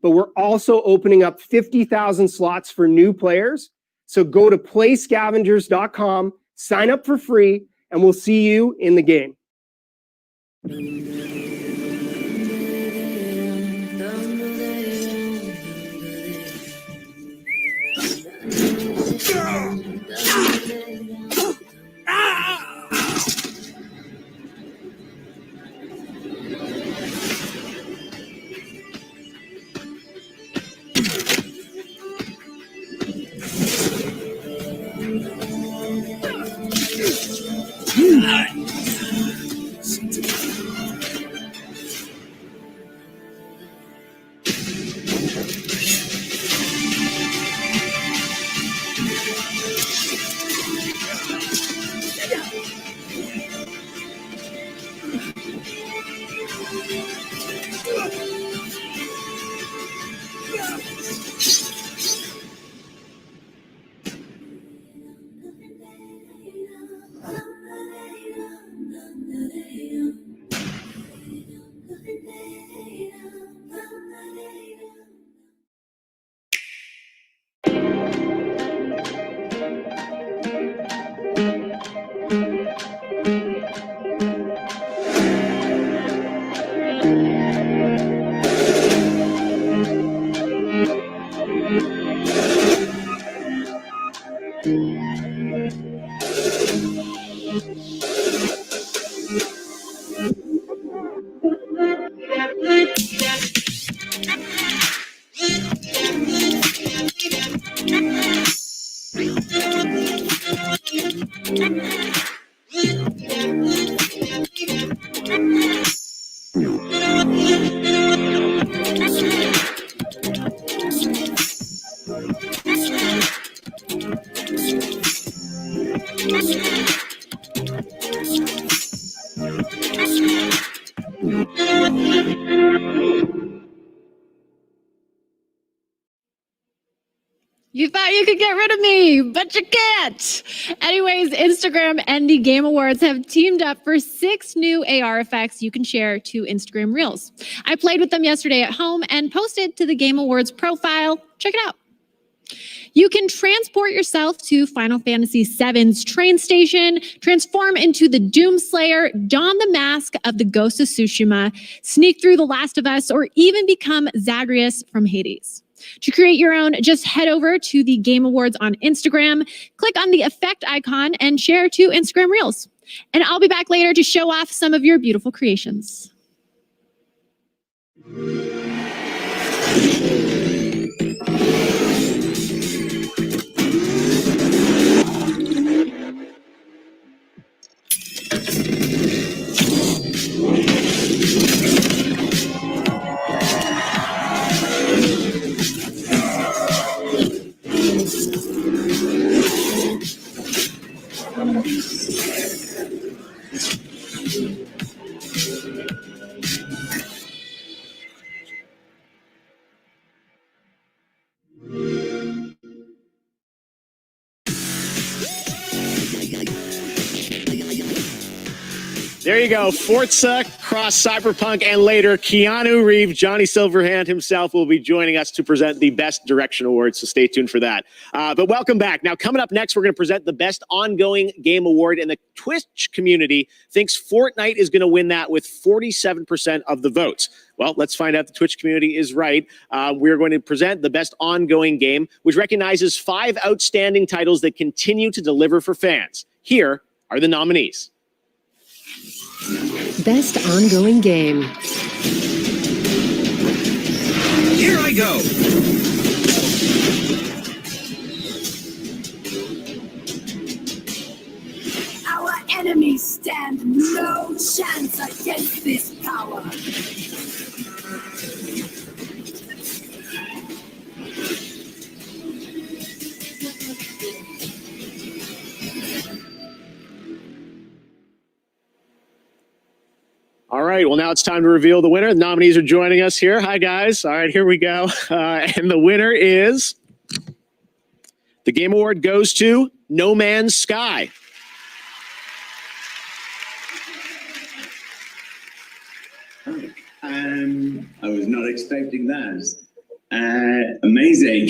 But we're also opening up 50,000 slots for new players. So go to playscavengers.com, sign up for free, and we'll see you in the game. You thought you could get rid of me, but you can't. Anyways, Instagram and the Game Awards have teamed up for 6 new AR effects you can share to Instagram Reels. I played with them yesterday at home and posted to the Game Awards profile. Check it out. You can transport yourself to Final Fantasy VII's train station, transform into the Doomslayer, don the mask of the Ghost of Tsushima, sneak through The Last of Us, or even become Zagreus from Hades. To create your own, just head over to the Game Awards on Instagram, click on the effect icon, and share to Instagram Reels. And I'll be back later to show off some of your beautiful creations. There you go. Forza, Cross Cyberpunk, and later Keanu Reeves, Johnny Silverhand himself will be joining us to present the Best Direction Award, so stay tuned for that. But welcome back. Now, coming up next, we're going to present the Best Ongoing Game Award, and the Twitch community thinks Fortnite is going to win that with 47% of the votes. Well, let's find out the Twitch community is right. We're going to present the Best Ongoing Game, which recognizes 5 outstanding titles that continue to deliver for fans. Here are the nominees. Best Ongoing Game. Here I go. Our enemies stand no chance against this power. All right, well, now it's time to reveal the winner. The nominees are joining us here. Hi, guys. All right, here we go. And the winner is... the Game Award goes to No Man's Sky. I was not expecting that. Amazing.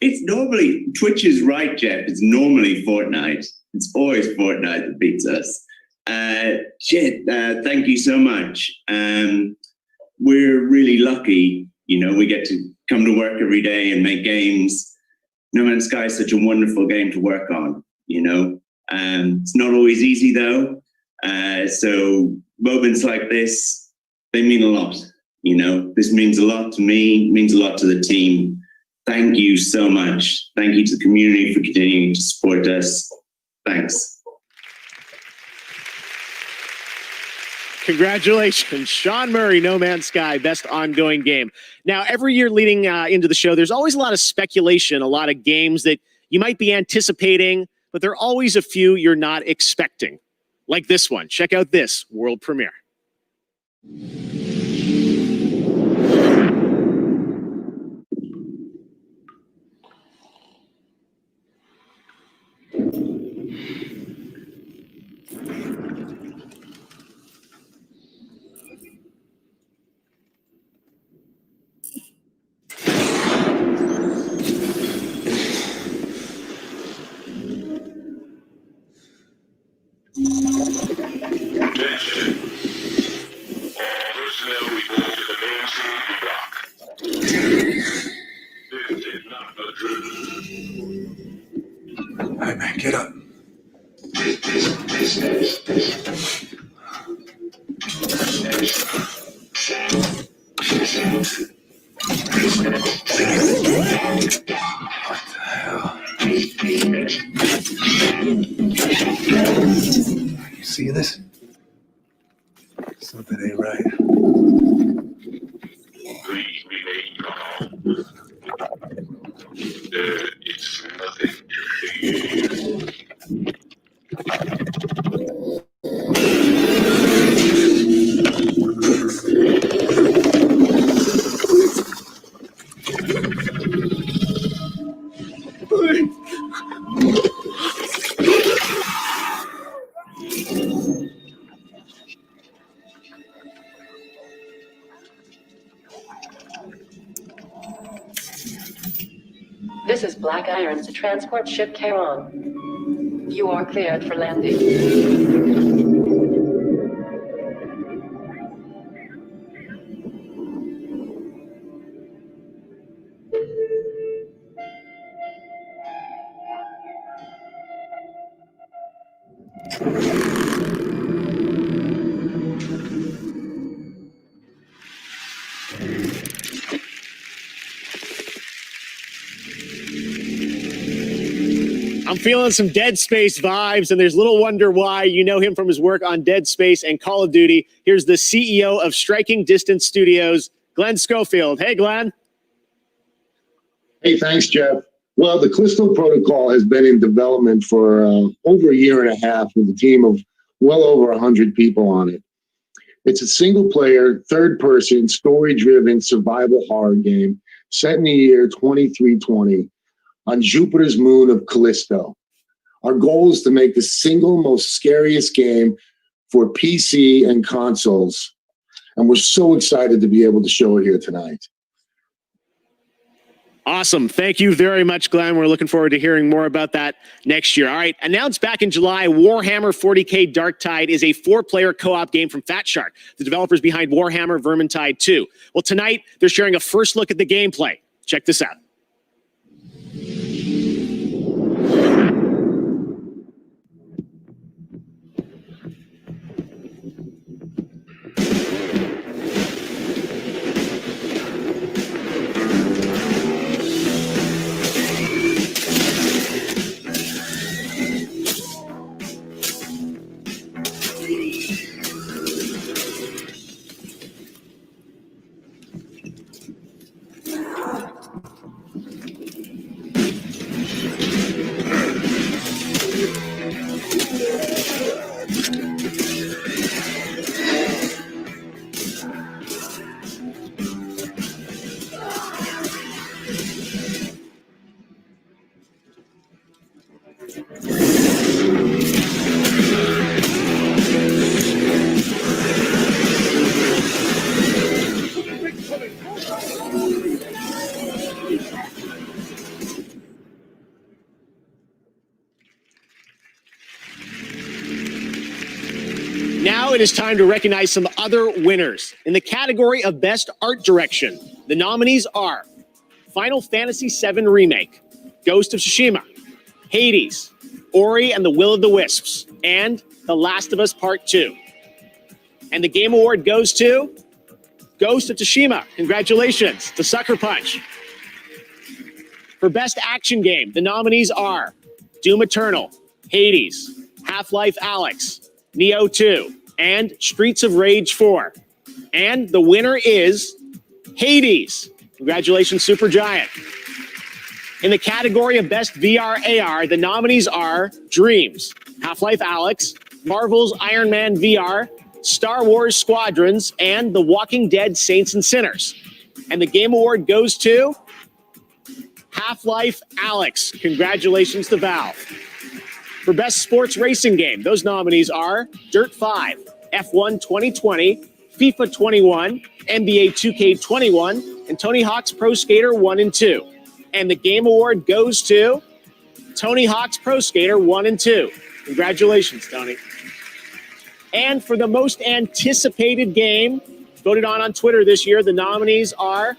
It's normally, Twitch is right, Jeff. It's normally Fortnite. It's always Fortnite that beats us. Thank you so much. We're really lucky, you know, we get to come to work every day and make games. No Man's Sky is such a wonderful game to work on, you know. It's not always easy though. So moments like this, they mean a lot, you know. This means a lot to me, means a lot to the team. Thank you so much. Thank you to the community for continuing to support us. Thanks. Congratulations, Sean Murray, No Man's Sky, Best Ongoing Game. Now, every year leading into the show, there's always a lot of speculation, a lot of games that you might be anticipating, but there are always a few you're not expecting. Like this one. Check out this world premiere. All right, man, get up. What the hell? see this? Something ain't right. It's nothing to This is Black Irons to transport ship Charon. You are cleared for landing. I'm feeling some Dead Space vibes, and there's little wonder why. You know him from his work on Dead Space and Call of Duty. Here's the CEO of Striking Distance Studios, Glenn Schofield. Hey, Glenn. Hey, thanks, Jeff. Well, the Callisto Protocol has been in development for over a year and a half with a team of well over 100 people on it. It's a single-player, third-person, story-driven survival horror game set in the year 2320 on Jupiter's moon of Callisto. Our goal is to make the single most scariest game for PC and consoles, and we're so excited to be able to show it here tonight. Awesome. Thank you very much, Glenn. We're looking forward to hearing more about that next year. All right. Announced back in July, Warhammer 40K Darktide is a 4-player co-op game from Fat Shark, the developers behind Warhammer Vermintide 2. Well, tonight, they're sharing a first look at the gameplay. Check this out. Now it is time to recognize some other winners. In the category of Best Art Direction, the nominees are Final Fantasy VII Remake, Ghost of Tsushima, Hades, Ori and the Will of the Wisps, and The Last of Us Part 2. And the Game Award goes to Ghost of Tsushima. Congratulations to Sucker Punch. For Best Action Game, the nominees are Doom Eternal, Hades, Half-Life Alyx, Neo 2, and Streets of Rage 4. And the winner is Hades. Congratulations, Supergiant. In the category of Best VR AR, the nominees are Dreams, Half-Life Alyx, Marvel's Iron Man VR, Star Wars Squadrons, and The Walking Dead Saints and Sinners. And the Game Award goes to Half-Life Alyx. Congratulations to Valve. For Best Sports Racing Game, those nominees are Dirt 5, F1 2020, FIFA 21, NBA 2K21, and Tony Hawk's Pro Skater 1 and 2. And the Game Award goes to Tony Hawk's Pro Skater 1 and 2. Congratulations, Tony. And for the most anticipated game, voted on Twitter this year, the nominees are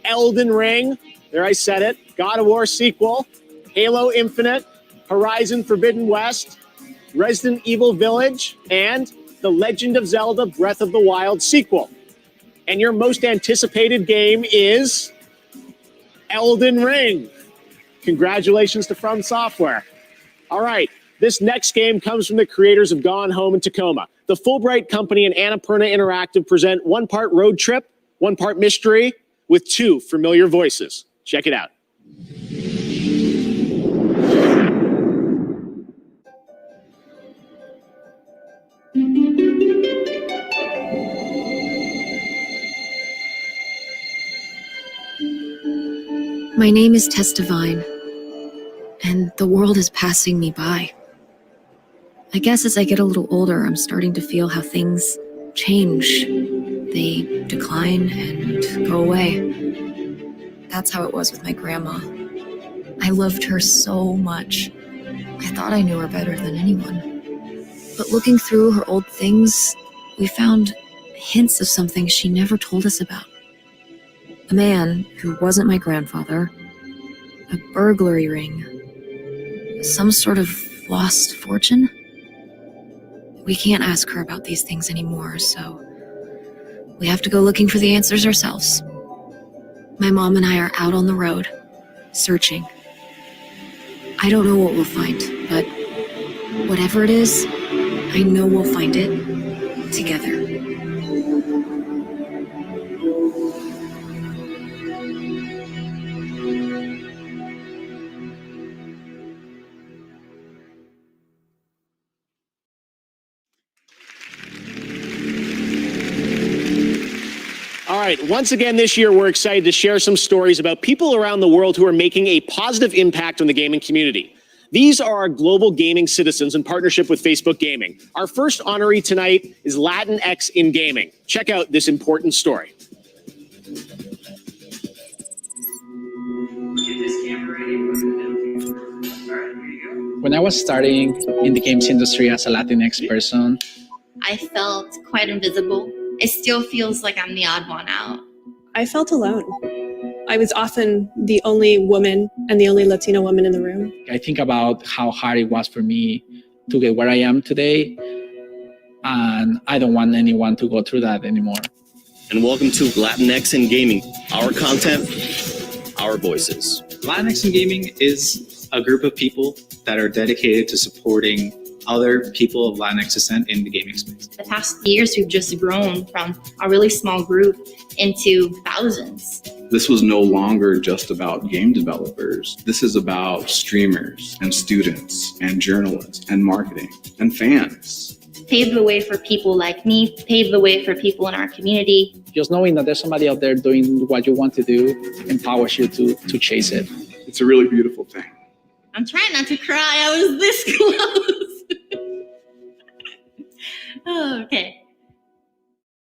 Elden Ring, there I said it, God of War sequel, Halo Infinite, Horizon Forbidden West, Resident Evil Village, and The Legend of Zelda Breath of the Wild sequel. And your most anticipated game is Elden Ring. Congratulations to From Software. All right, This next game comes from the creators of Gone Home in Tacoma. The Fulbright Company and Annapurna Interactive present one part road trip, one part mystery, with two familiar voices. Check it out. My name is Tess Devine, and the world is passing me by. I guess as I get a little older, I'm starting to feel how things change. They decline and go away. That's how it was with my grandma. I loved her so much. I thought I knew her better than anyone. But looking through her old things, we found hints of something she never told us about. A man who wasn't my grandfather, a burglary ring, some sort of lost fortune. We can't ask her about these things anymore, so we have to go looking for the answers ourselves. My mom and I are out on the road, searching. I don't know what we'll find, but whatever it is, I know we'll find it together. All right, once again this year, we're excited to share some stories about people around the world who are making a positive impact on the gaming community. These are our global gaming citizens in partnership with Facebook Gaming. Our first honoree tonight is Latinx in gaming. Check out this important story. When I was starting in the games industry as a Latinx person, I felt quite invisible. It still feels like I'm the odd one out. I felt alone. I was often the only woman and the only Latina woman in the room. I think about how hard it was for me to get where I am today, and I don't want anyone to go through that anymore. And welcome to Latinx in Gaming. Our content, our voices. Latinx in Gaming is a group of people that are dedicated to supporting other people of Latinx descent in the gaming space. The past years, we've just grown from a really small group into thousands. This was no longer just about game developers. This is about streamers and students and journalists and marketing and fans. Paved the way for people like me, paved the way for people in our community. Just knowing that there's somebody out there doing what you want to do empowers you to chase it. It's a really beautiful thing. I'm trying not to cry. I was this close. Oh, okay.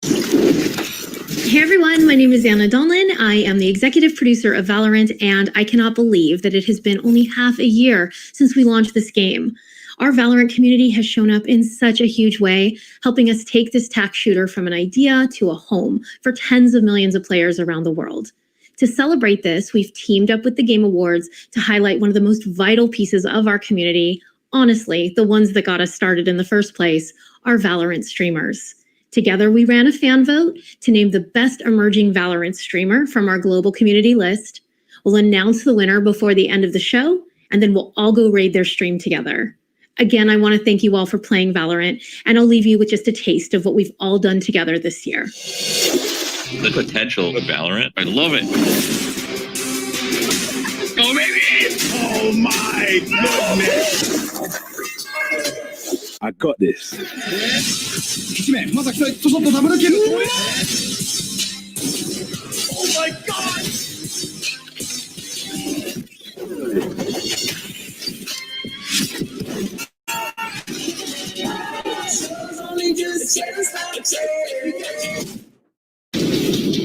Hey everyone, my name is Anna Donlin. I am the executive producer of Valorant, and I cannot believe that it has been only half a year since we launched this game. Our Valorant community has shown up in such a huge way, helping us take this tac shooter from an idea to a home for tens of millions of players around the world. To celebrate this, we've teamed up with the Game Awards to highlight one of the most vital pieces of our community, honestly, the ones that got us started in the first place, our Valorant streamers. Together, we ran a fan vote to name the best emerging Valorant streamer from our global community list. We'll announce the winner before the end of the show, and then we'll all go raid their stream together. Again, I want to thank you all for playing Valorant, and I'll leave you with just a taste of what we've all done together this year. The potential of Valorant, I love it. Oh, baby! Oh, my goodness! I got this. Oh my god!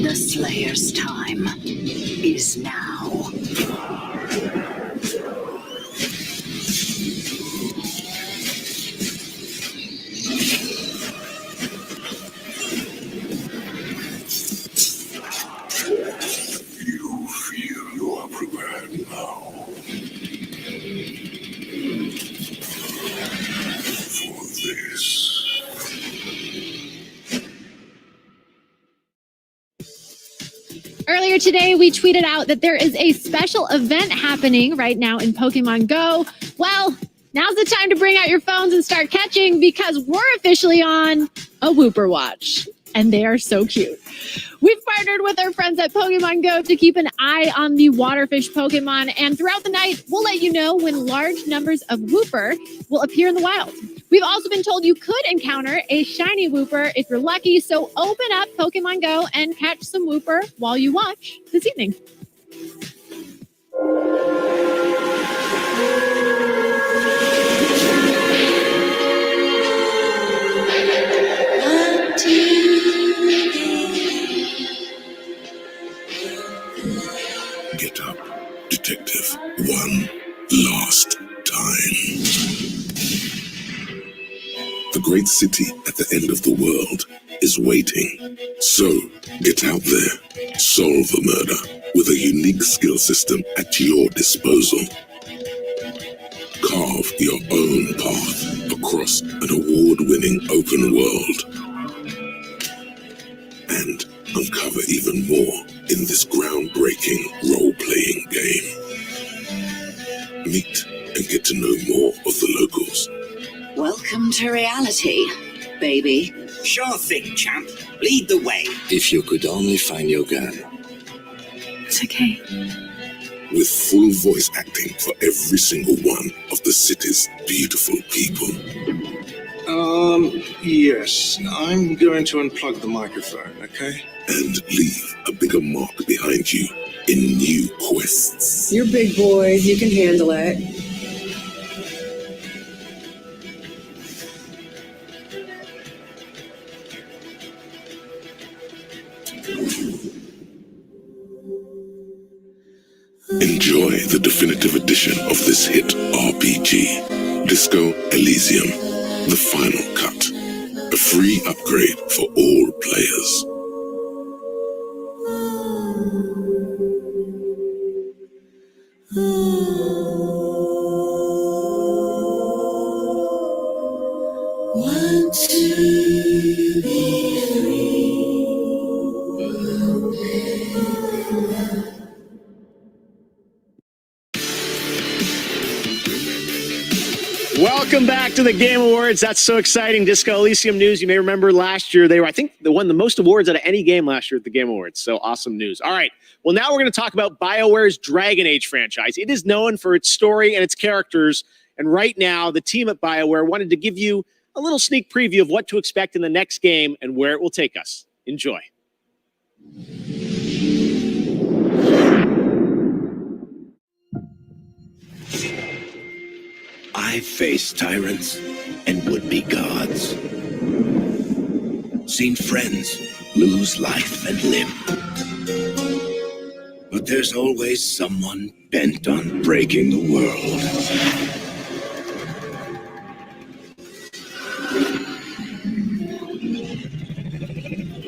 The Slayer's time is now. You feel you are prepared now for this. Earlier today, we tweeted out that there is a special event happening right now in Pokemon Go. Well, Now's the time to bring out your phones and start catching because we're officially on a Whooper watch. And they are so cute. We've partnered with our friends at Pokemon Go to keep an eye on the waterfish Pokemon. And throughout the night, we'll let you know when large numbers of Whooper will appear in the wild. We've also been told you could encounter a shiny Whooper if you're lucky. So open up Pokemon Go and catch some Whooper while you watch this evening. Get up, detective. One last time. The great city at the end of the world is waiting. So, get out there, solve the murder with a unique skill system at your disposal. Carve your own path across an award-winning open world. And uncover even more in this groundbreaking role-playing game. Meet and get to know more of the locals. Welcome to reality, baby. Sure thing, champ. Lead the way. If you could only find your gun. It's okay. With full voice acting for every single one of the city's beautiful people. Yes. I'm going to unplug the microphone, okay? And leave a bigger mark behind you in new quests. You're big boys. You can handle it. Enjoy the definitive edition of this hit RPG, Disco Elysium, the final cut. A free upgrade for all players. One, two, three. Welcome back to the Game Awards. That's so exciting. Disco Elysium news. You may remember last year they won the most awards out of any game last year at the Game Awards. So awesome news. All right. Well, now we're going to talk about BioWare's Dragon Age franchise. It is known for its story and its characters. And right now, the team at BioWare wanted to give you a little sneak preview of what to expect in the next game and where it will take us. Enjoy. I've faced tyrants and would-be gods. Seen friends lose life and limb. But there's always someone bent on breaking the world.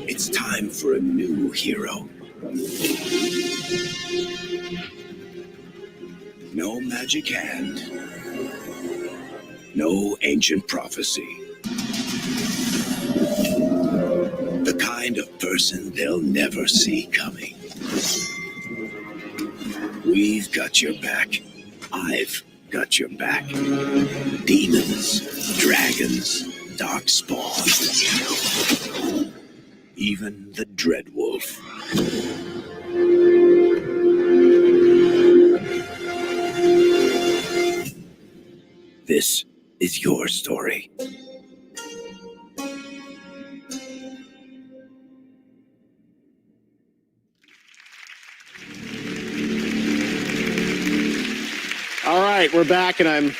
It's time for a new hero. No magic hand. No ancient prophecy. The kind of person they'll never see coming. We've got your back. I've got your back. Demons, dragons, darkspawn. Even the Dreadwolf. This is your story. All right, we're back, and I'm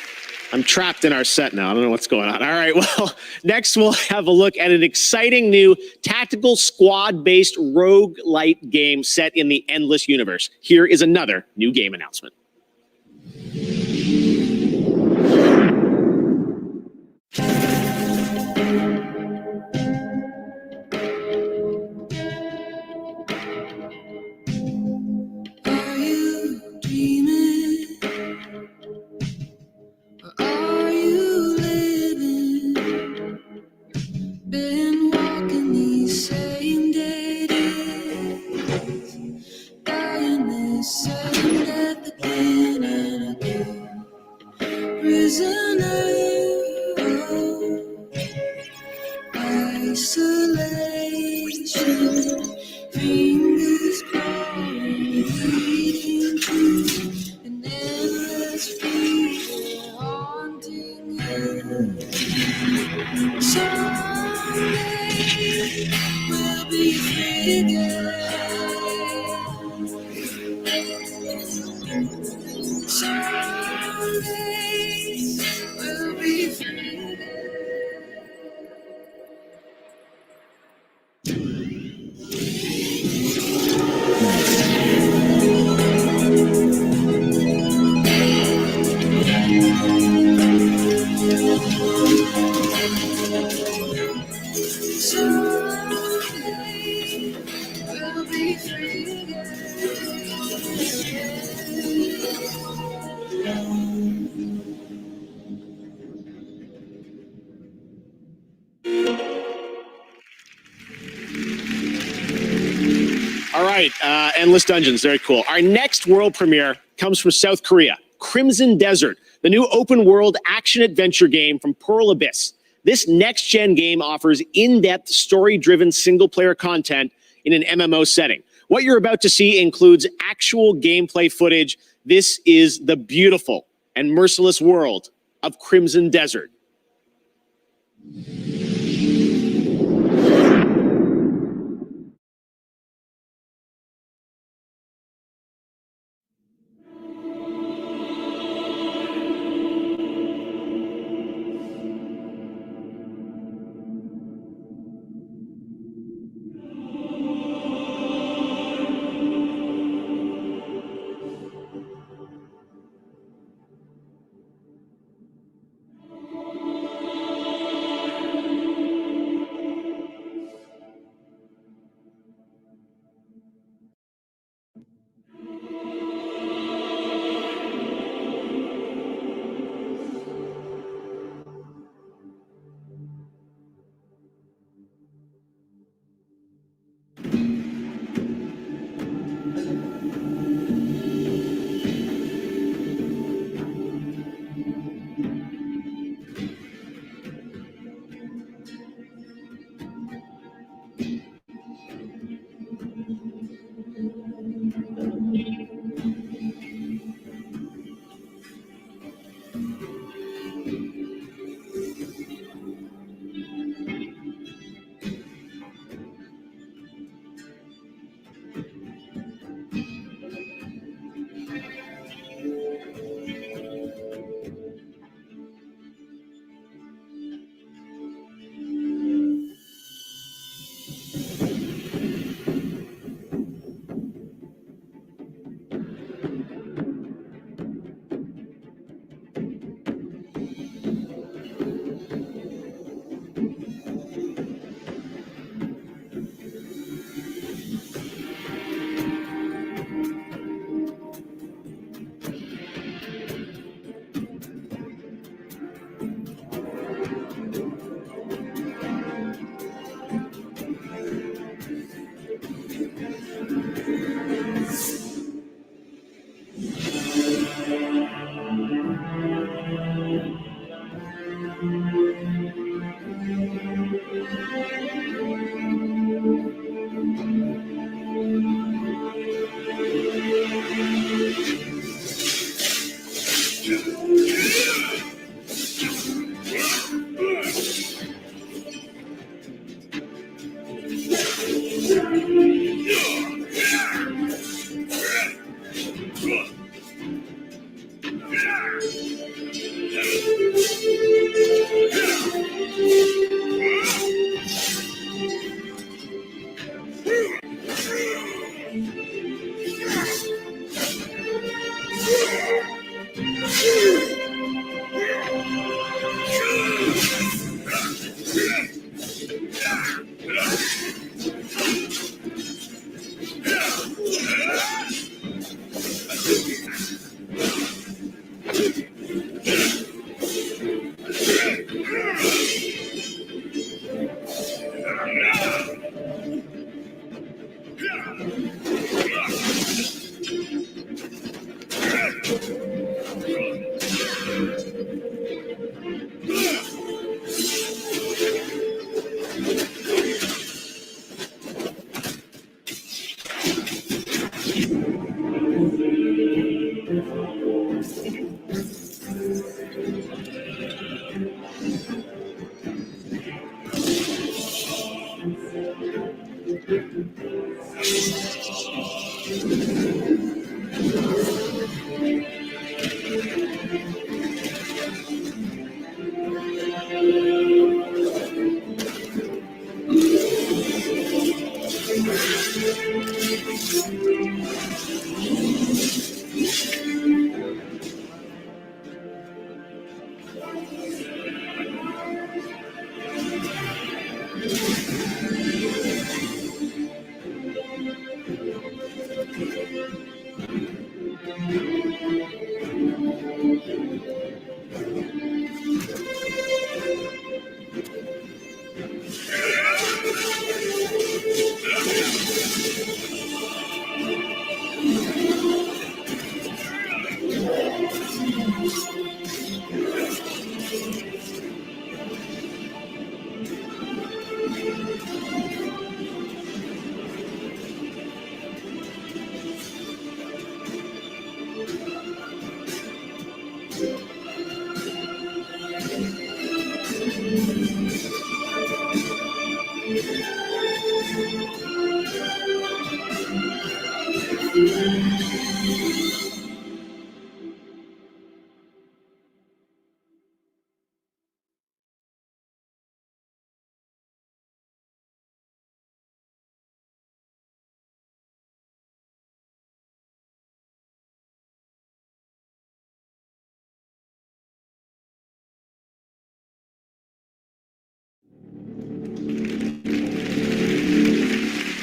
trapped in our set now. I don't know what's going on. All right, well, next we'll have a look at an exciting new tactical squad-based roguelite game set in the Endless Universe. Here is another new game announcement. Are you dreaming? Or are you living? Been walking these same days, dying this sudden death again. prisoner of isolation. Fingers crawling, leading to an endless fear haunting you. Someday we'll be free again. Someday we'll be free again. Someday we'll be free again. All right, Endless Dungeons, very cool. Our next world premiere comes from South Korea, Crimson Desert, the new open-world action-adventure game from Pearl Abyss. This next-gen game offers in-depth, story-driven single-player content in an MMO setting. What you're about to see includes actual gameplay footage. This is the beautiful and merciless world of Crimson Desert.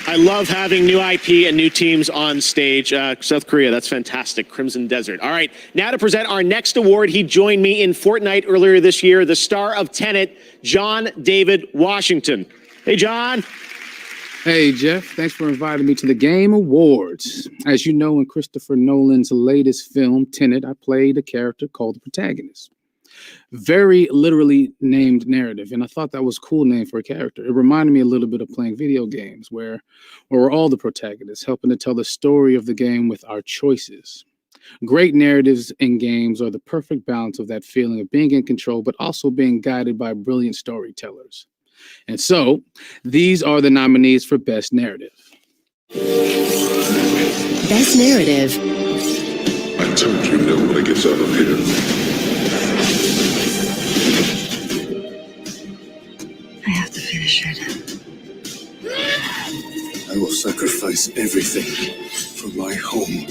I love having new IP and new teams on stage. South Korea, that's fantastic. Crimson Desert. All right, now to present our next award. He joined me in Fortnite earlier this year, the star of Tenet, John David Washington. Hey, John. Hey, Jeff. Thanks for inviting me to the Game Awards. As you know, in Christopher Nolan's latest film, Tenet, I played a character called the protagonist. Very literally named narrative, and I thought that was a cool name for a character. It reminded me a little bit of playing video games where we're all the protagonists, helping to tell the story of the game with our choices. Great narratives in games are the perfect balance of that feeling of being in control, but also being guided by brilliant storytellers. And so, these are the nominees for Best Narrative. Best Narrative. I told you no one gets out of here. I have to finish it. I will sacrifice everything for my home.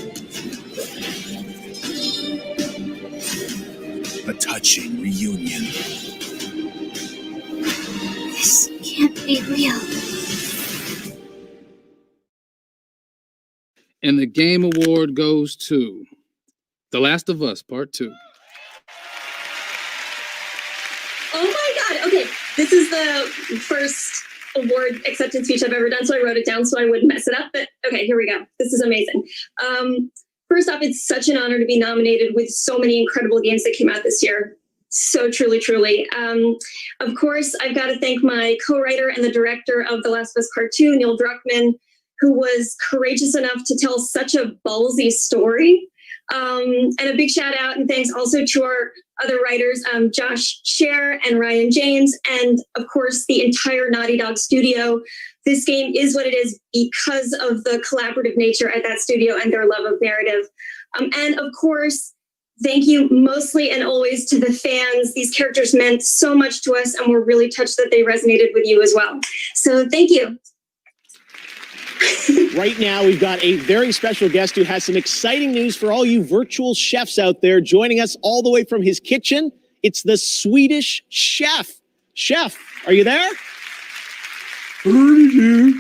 A touching reunion. This can't be real. And the Game Award goes to The Last of Us Part 2. Oh my God. Okay. This is the first award acceptance speech I've ever done, so I wrote it down so I wouldn't mess it up. But okay, here we go. This is amazing. First off, it's such an honor to be nominated with so many incredible games that came out this year. So truly, truly. Of course, I've got to thank my co-writer and the director of The Last of Us Part 2, Neil Druckmann, who was courageous enough to tell such a ballsy story. And a big shout out and thanks also to our other writers, Josh Scher and Ryan James, and of course the entire Naughty Dog studio. This game is what it is because of the collaborative nature at that studio and their love of narrative. And of course, thank you mostly and always to the fans. These characters meant so much to us and we're really touched that they resonated with you as well. So thank you. Right now, we've got a very special guest who has some exciting news for all you virtual chefs out there. Joining us all the way from his kitchen, it's the Swedish chef. Chef, are you there? Furniture,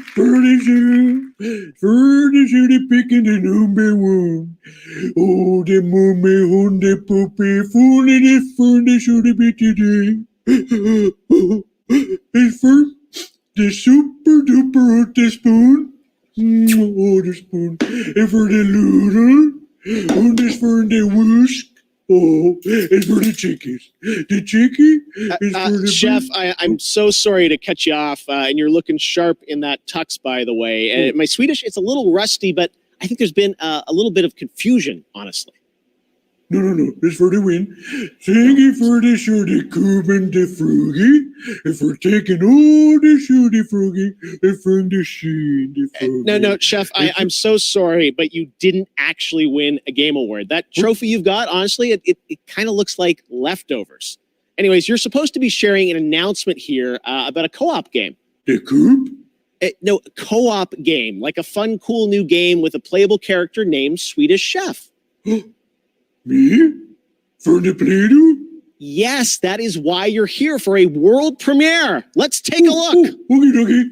picking the number one. Oh, the mummy, hunde, puppy, fooling the furniture to be today. And first, the super duper hot spoon. Oh, the spoon. And for the noodle. And this for the whisk. Oh, and for the chickens. The chicken is for the Chef, I'm so sorry to cut you off, and you're looking sharp in that tux, by the way. My Swedish, it's a little rusty, but I think there's been a little bit of confusion, honestly. No, it's for the win. Thank you for the shorty Kuben the Frugi, and for taking all the shorty Frugi, and from the sheen the Frugi. No, Chef, I'm so sorry, but you didn't actually win a game award. That trophy you've got, honestly, it kind of looks like leftovers. Anyways, you're supposed to be sharing an announcement here about a co-op game. The Coop? No, co-op game, like a fun, cool new game with a playable character named Swedish Chef. Me? For the Play-Doh? Yes, that is why you're here for a world premiere. Let's take a look. Okay.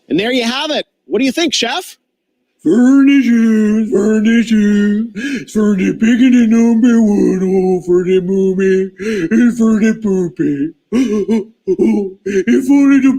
And there you have it. What do you think, Chef? Furniture, for the beginning number one, oh, for the movie, and for the poopy. If only the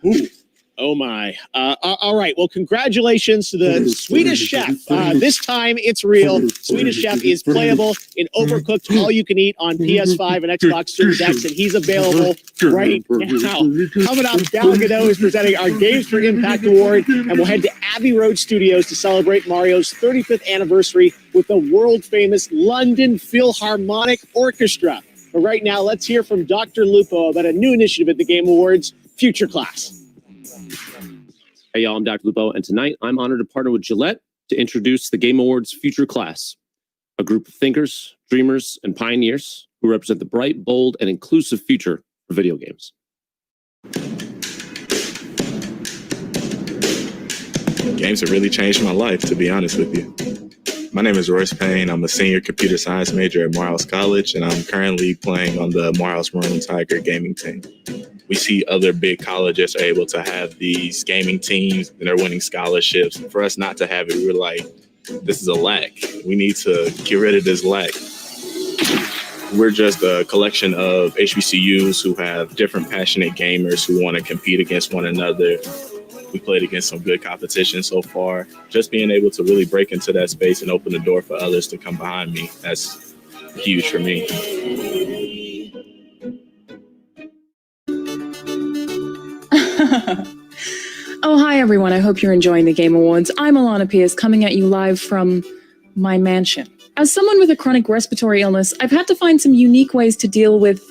beer, Oh my. All right. Well, congratulations to the Swedish Chef. This time it's real. Swedish Chef is playable in Overcooked All You Can Eat on PS5 and Xbox Series X, and he's available right now. Coming up, Gal Gadot is presenting our Games for Impact Award, and we'll head to Abbey Road Studios to celebrate Mario's 35th anniversary with the world-famous London Philharmonic Orchestra. But right now, let's hear from Dr. Lupo about a new initiative at the Game Awards, Future Class. Hey y'all, I'm Dr. Lupo, and tonight I'm honored to partner with Gillette to introduce the Game Awards Future Class, a group of thinkers, dreamers, and pioneers who represent the bright, bold, and inclusive future for video games. Games have really changed my life, to be honest with you. My name is Royce Payne. I'm a senior computer science major at Morehouse College, and I'm currently playing on the Morehouse Maroon Tiger gaming team. We see other big colleges are able to have these gaming teams and they're winning scholarships. For us not to have it, we were like, this is a lack. We need to get rid of this lack. We're just a collection of HBCUs who have different passionate gamers who want to compete against one another. We played against some good competition so far. Just being able to really break into that space and open the door for others to come behind me, that's huge for me. Oh, hi, everyone. I hope you're enjoying the Game Awards. I'm Alana Pierce, coming at you live from my mansion. As someone with a chronic respiratory illness, I've had to find some unique ways to deal with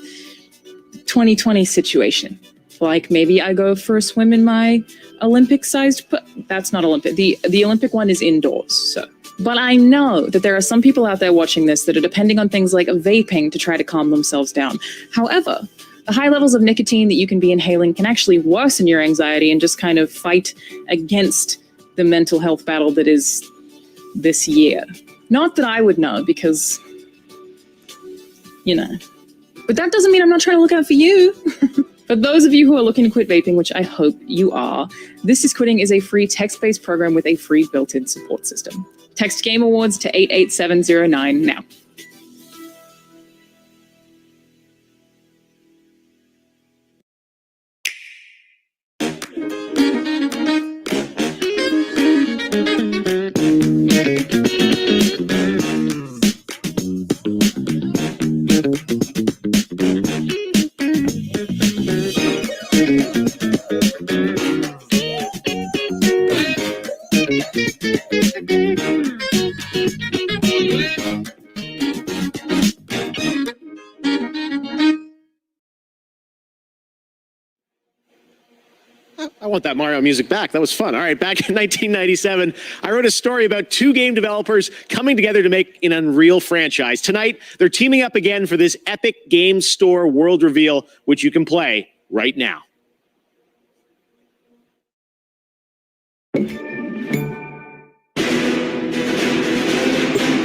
2020 situation. Like maybe I go for a swim in my Olympic-sized, that's not Olympic. The Olympic one is indoors, so. But I know that there are some people out there watching this that are depending on things like vaping to try to calm themselves down. However, the high levels of nicotine that you can be inhaling can actually worsen your anxiety and just kind of fight against the mental health battle that is this year. Not that I would know because, you know, but that doesn't mean I'm not trying to look out for you. For those of you who are looking to quit vaping, which I hope you are, This Is Quitting is a free text-based program with a free built-in support system. Text Game Awards to 88709 now. I want that Mario music back. That was fun. All right, back in 1997, I wrote a story about two game developers coming together to make an Unreal franchise. Tonight, they're teaming up again for this epic game store world reveal, which you can play right now.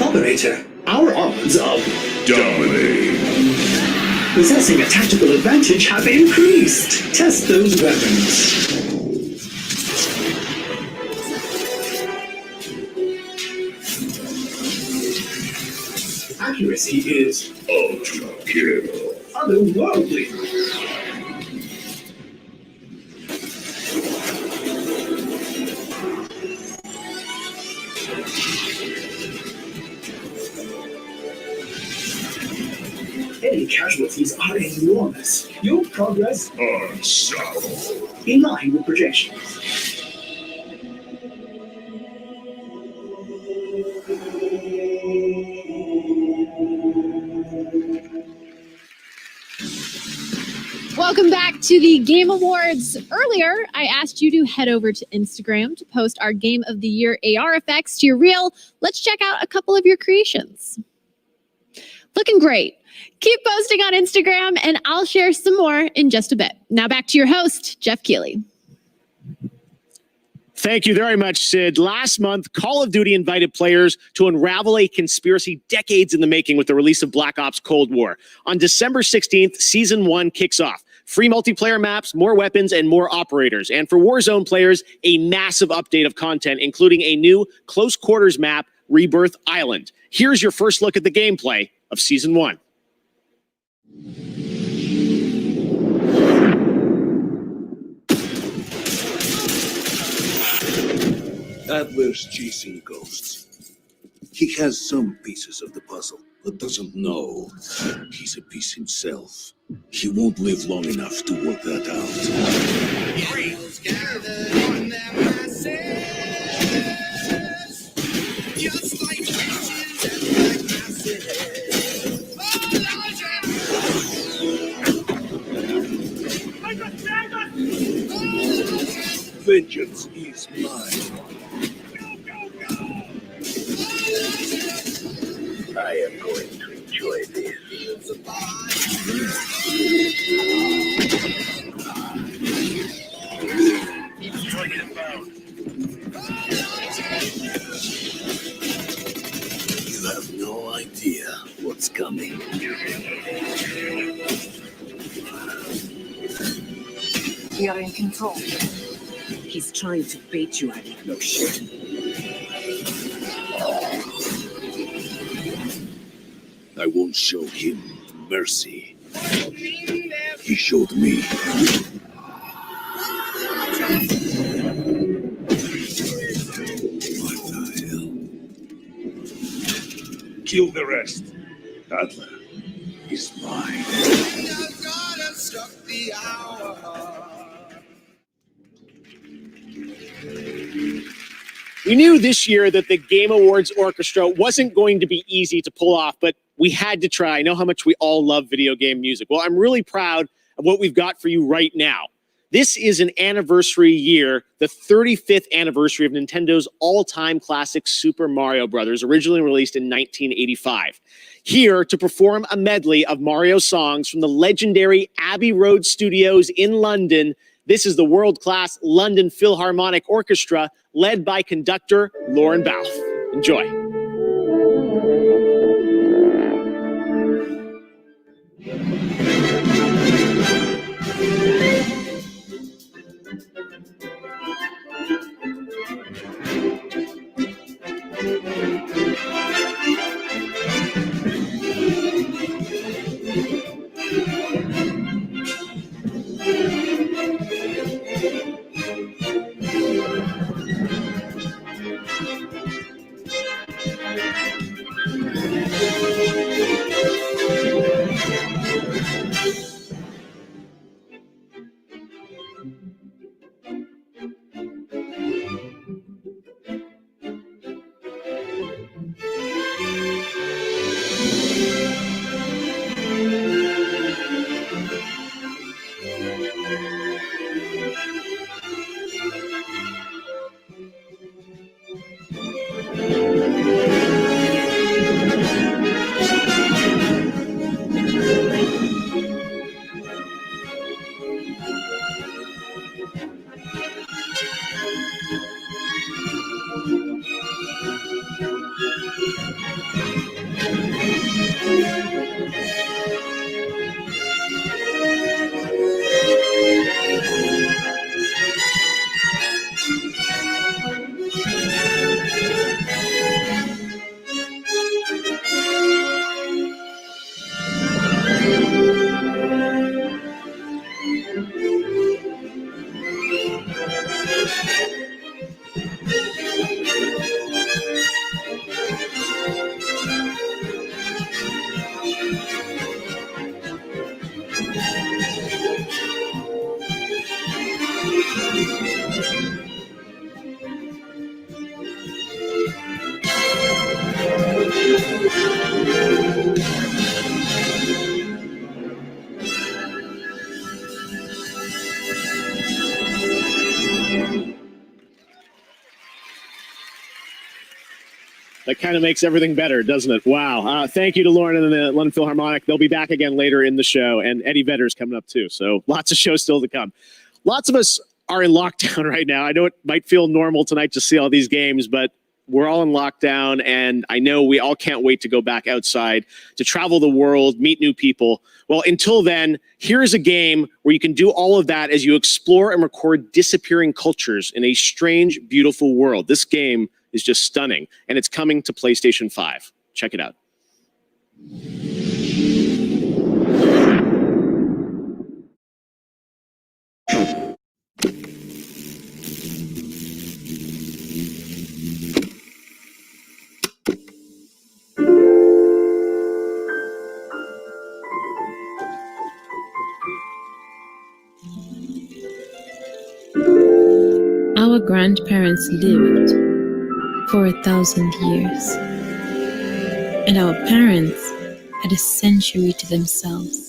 Operator, our odds of dominating. Possessing a tactical advantage have increased. Test those weapons. Accuracy is ultra kill. Otherworldly. Any casualties are enormous. Your progress unstoppable. In line with projections. Welcome back to the Game Awards. Earlier, I asked you to head over to Instagram to post our Game of the Year AR effects to your reel. Let's check out a couple of your creations. Looking great. Keep posting on Instagram, and I'll share some more in just a bit. Now back to your host, Jeff Keighley. Thank you very much, Sid. Last month, Call of Duty invited players to unravel a conspiracy decades in the making with the release of Black Ops Cold War. On December 16th, Season 1 kicks off. Free multiplayer maps, more weapons, and more operators. And for Warzone players, a massive update of content, including a new close quarters map, Rebirth Island. Here's your first look at the gameplay of Season 1. Adler's chasing ghosts. He has some pieces of the puzzle, but doesn't know he's a piece himself. He won't live long enough to work that out. Vengeance is mine. I am going to enjoy this. You have no idea what's coming. We are in control. He's trying to bait you out of no shit. I won't show him mercy. He showed me. What the hell? Kill the rest. Adler is mine. We knew this year that the Game Awards orchestra wasn't going to be easy to pull off, but we had to try. I know how much we all love video game music. Well, I'm really proud of what we've got for you right now. This is an anniversary year, the 35th anniversary of Nintendo's all-time classic Super Mario Bros., originally released in 1985. Here to perform a medley of Mario songs from the legendary Abbey Road Studios in London, this is the world-class London Philharmonic Orchestra, led by conductor Lauren Balfe. Enjoy. That kind of makes everything better, doesn't it? Wow. Thank you to Lauren and the London Philharmonic. They'll be back again later in the show. And Eddie Vedder's coming up too. So lots of shows still to come. Lots of us are in lockdown right now. I know it might feel normal tonight to see all these games, but we're all in lockdown, and I know we all can't wait to go back outside, to travel the world, meet new people. Well, until then, here's a game where you can do all of that as you explore and record disappearing cultures in a strange, beautiful world. This game is just stunning, and it's coming to PlayStation 5. Check it out. Our grandparents lived for 1,000 years, and our parents had a century to themselves.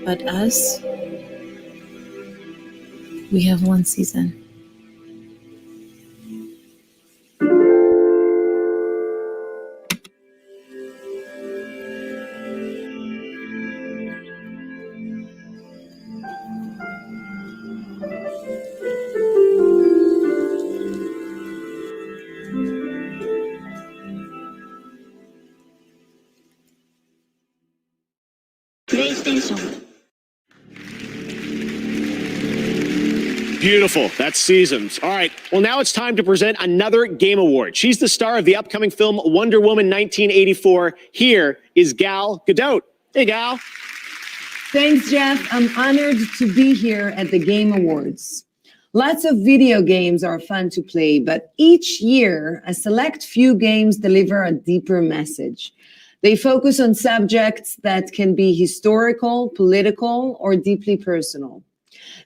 But us, we have one season. PlayStation. Beautiful. That's Seasons. All right. Well, now it's time to present another Game Award. She's the star of the upcoming film Wonder Woman 1984. Here is Gal Gadot. Hey, Gal. Thanks, Jeff. I'm honored to be here at the Game Awards. Lots of video games are fun to play, but each year, a select few games deliver a deeper message. They focus on subjects that can be historical, political, or deeply personal.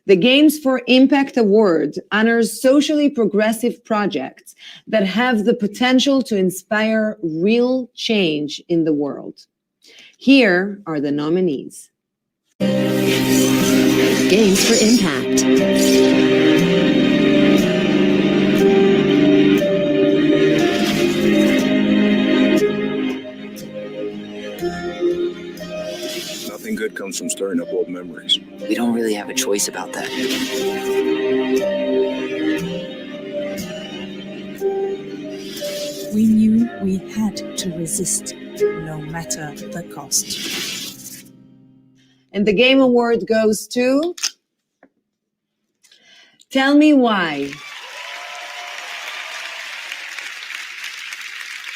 The Games for Impact Award honors socially progressive projects that have the potential to inspire real change in the world. Here are the nominees. Games for Impact. Nothing good comes from stirring up old memories. We don't really have a choice about that. We knew we had to resist, no matter the cost. And the Game Award goes to Tell Me Why.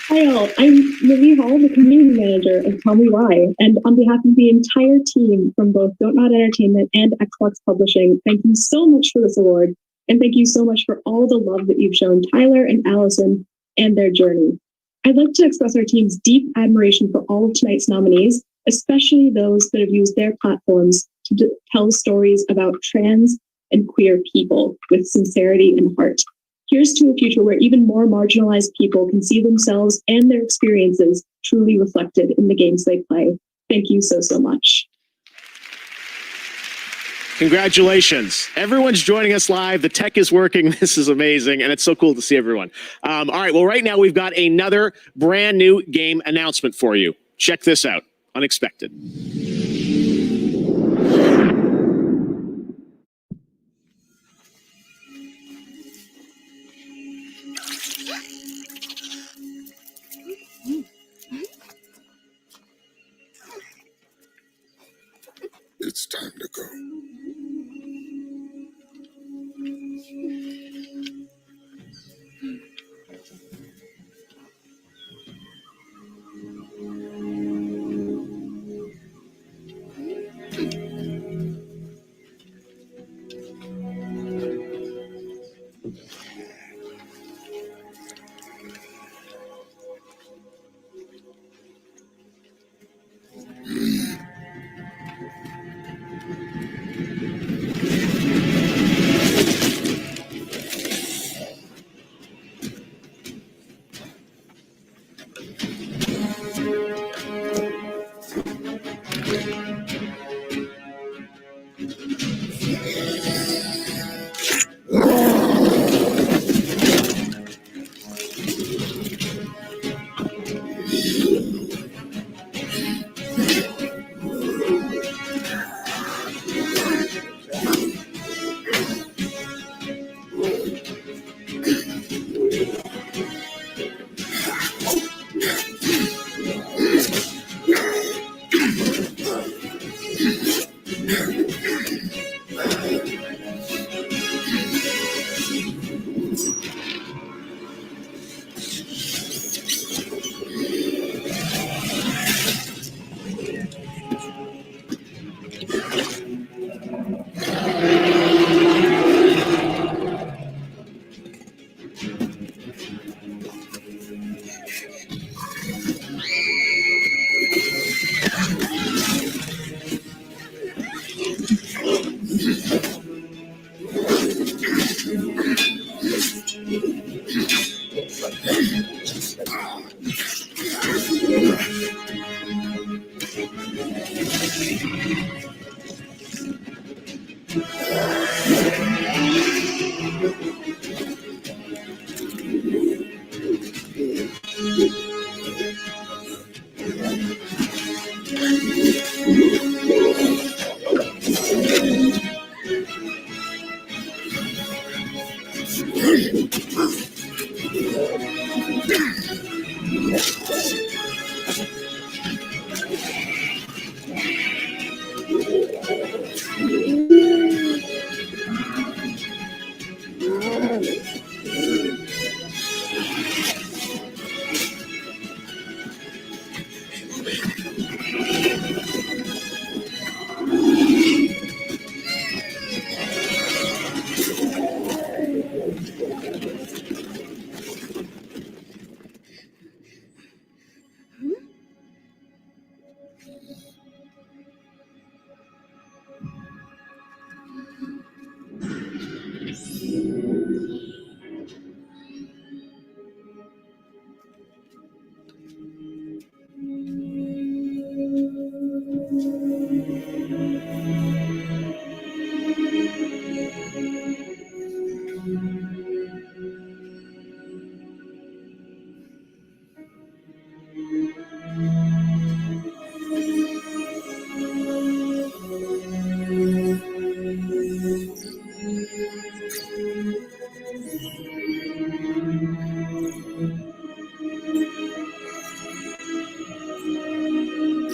Hi all, I'm Lily Hall, the community manager of Tell Me Why, and on behalf of the entire team from both Don't Nod Entertainment and Xbox Publishing, thank you so much for this award, and thank you so much for all the love that you've shown Tyler and Allison and their journey. I'd like to express our team's deep admiration for all of tonight's nominees, especially those that have used their platforms to tell stories about trans and queer people with sincerity and heart. Here's to a future where even more marginalized people can see themselves and their experiences truly reflected in the games they play. Thank you so, so much. Congratulations. Everyone's joining us live. The tech is working. This is amazing. And it's so cool to see everyone. All right. Well, right now we've got another brand new game announcement for you. Check this out. Unexpected. It's time to go.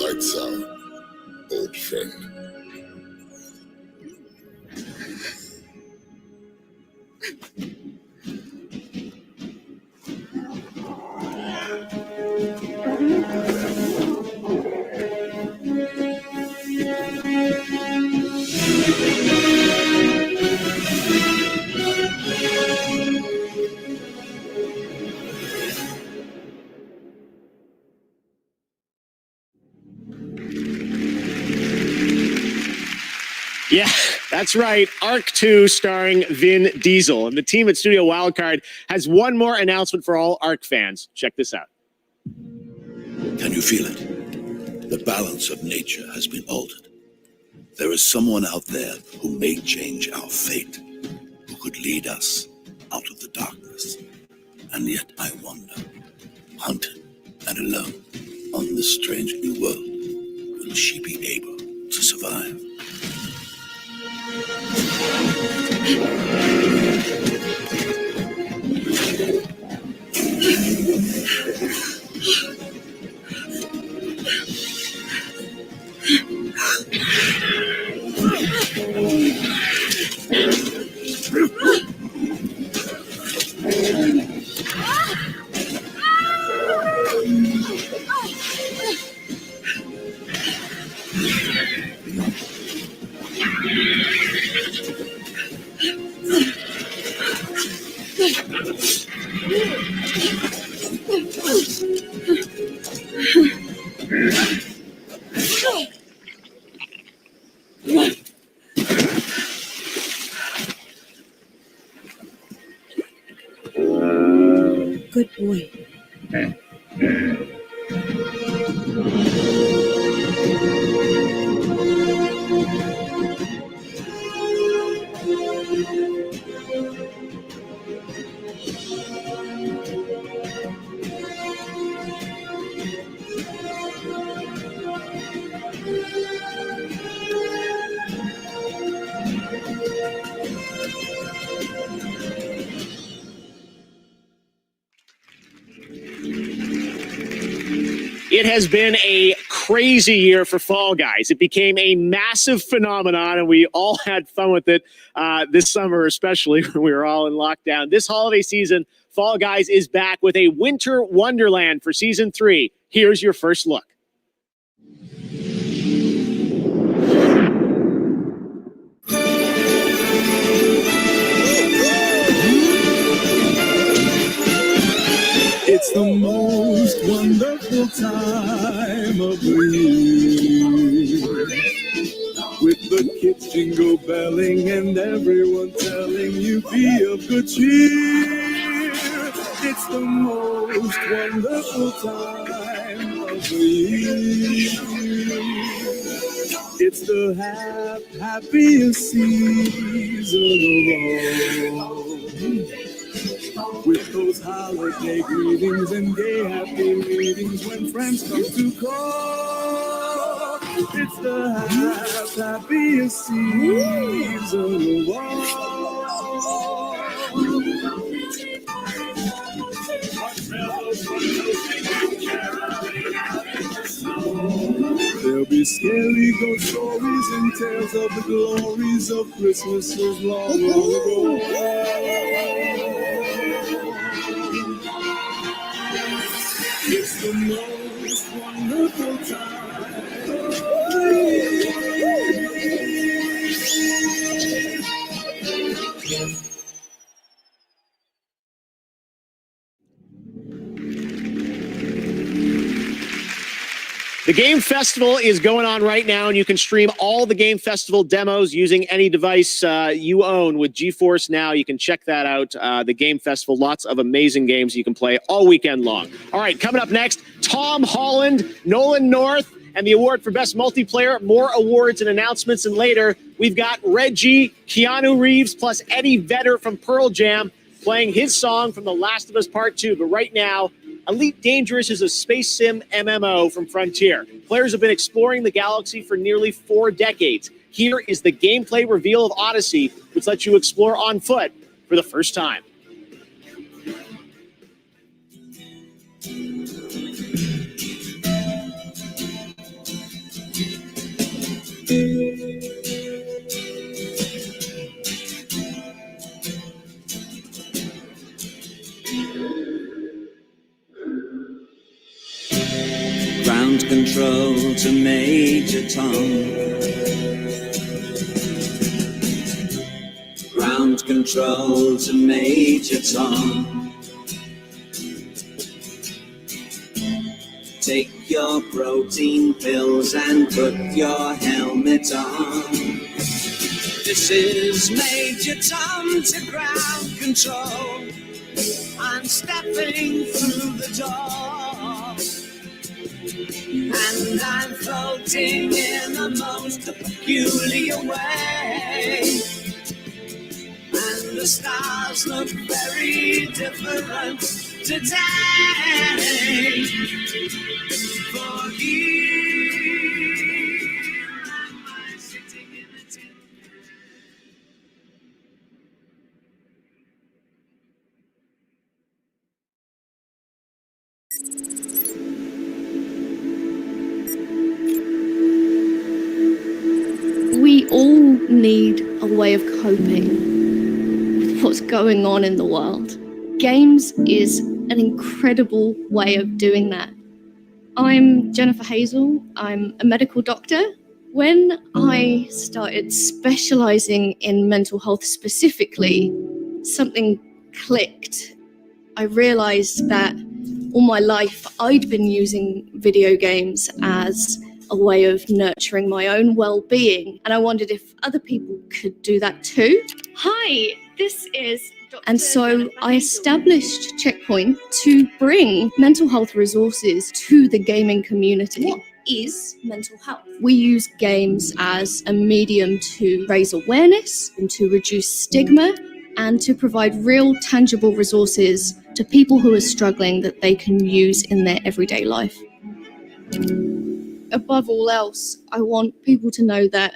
Lights out, old friend. Yeah, that's right. Arc 2 starring Vin Diesel. And the team at Studio Wildcard has one more announcement for all Arc fans. Check this out. Can you feel it? The balance of nature has been altered. There is someone out there who may change our fate, who could lead us out of the darkness. And yet I wonder, hunted and alone on this strange new world, will she be able to survive? Good boy. It has been a crazy year for Fall Guys. It became a massive phenomenon, and we all had fun with it this summer, especially when we were all in lockdown. This holiday season, Fall Guys is back with a winter wonderland for Season 3. Here's your first look. It's the most wonderful time of the year, with the kids jingle belling and everyone telling you be of good cheer. It's the most wonderful time of the year. It's the happiest season of all. With those holiday greetings and gay happy meetings when friends come to call. It's the happiest season of all. There'll be scary ghost stories and tales of the glories of Christmases long ago. It's the most wonderful time of the year. The Game Festival is going on right now, and you can stream all the Game Festival demos using any device you own with GeForce Now. You can check that out. The Game Festival, lots of amazing games you can play all weekend long. All right, coming up next, Tom Holland, Nolan North, and the award for Best Multiplayer. More awards and announcements, and later we've got Reggie, Keanu Reeves, plus Eddie Vedder from Pearl Jam playing his song from The Last of Us Part 2. But right now, Elite Dangerous is a space sim MMO from Frontier. Players have been exploring the galaxy for nearly 4 decades. Here is the gameplay reveal of Odyssey, which lets you explore on foot for the first time. Ground control to Major Tom. Ground control to Major Tom. Take your protein pills and put your helmet on. This is Major Tom to ground control. I'm stepping through the door. And I'm floating in the most peculiar way. And the stars look very different today. For here am I sitting in a tin. We all need a way of coping with what's going on in the world. Games is an incredible way of doing that. I'm Jennifer Hazel. I'm a medical doctor. When I started specializing in mental health specifically, something clicked. I realized that all my life I'd been using video games as a way of nurturing my own well-being, and I wondered if other people could do that too. Hi, this is Dr. And so I established Checkpoint to bring mental health resources to the gaming community. What is mental health? We use games as a medium to raise awareness and to reduce stigma and to provide real tangible resources to people who are struggling that they can use in their everyday life. Above all else, I want people to know that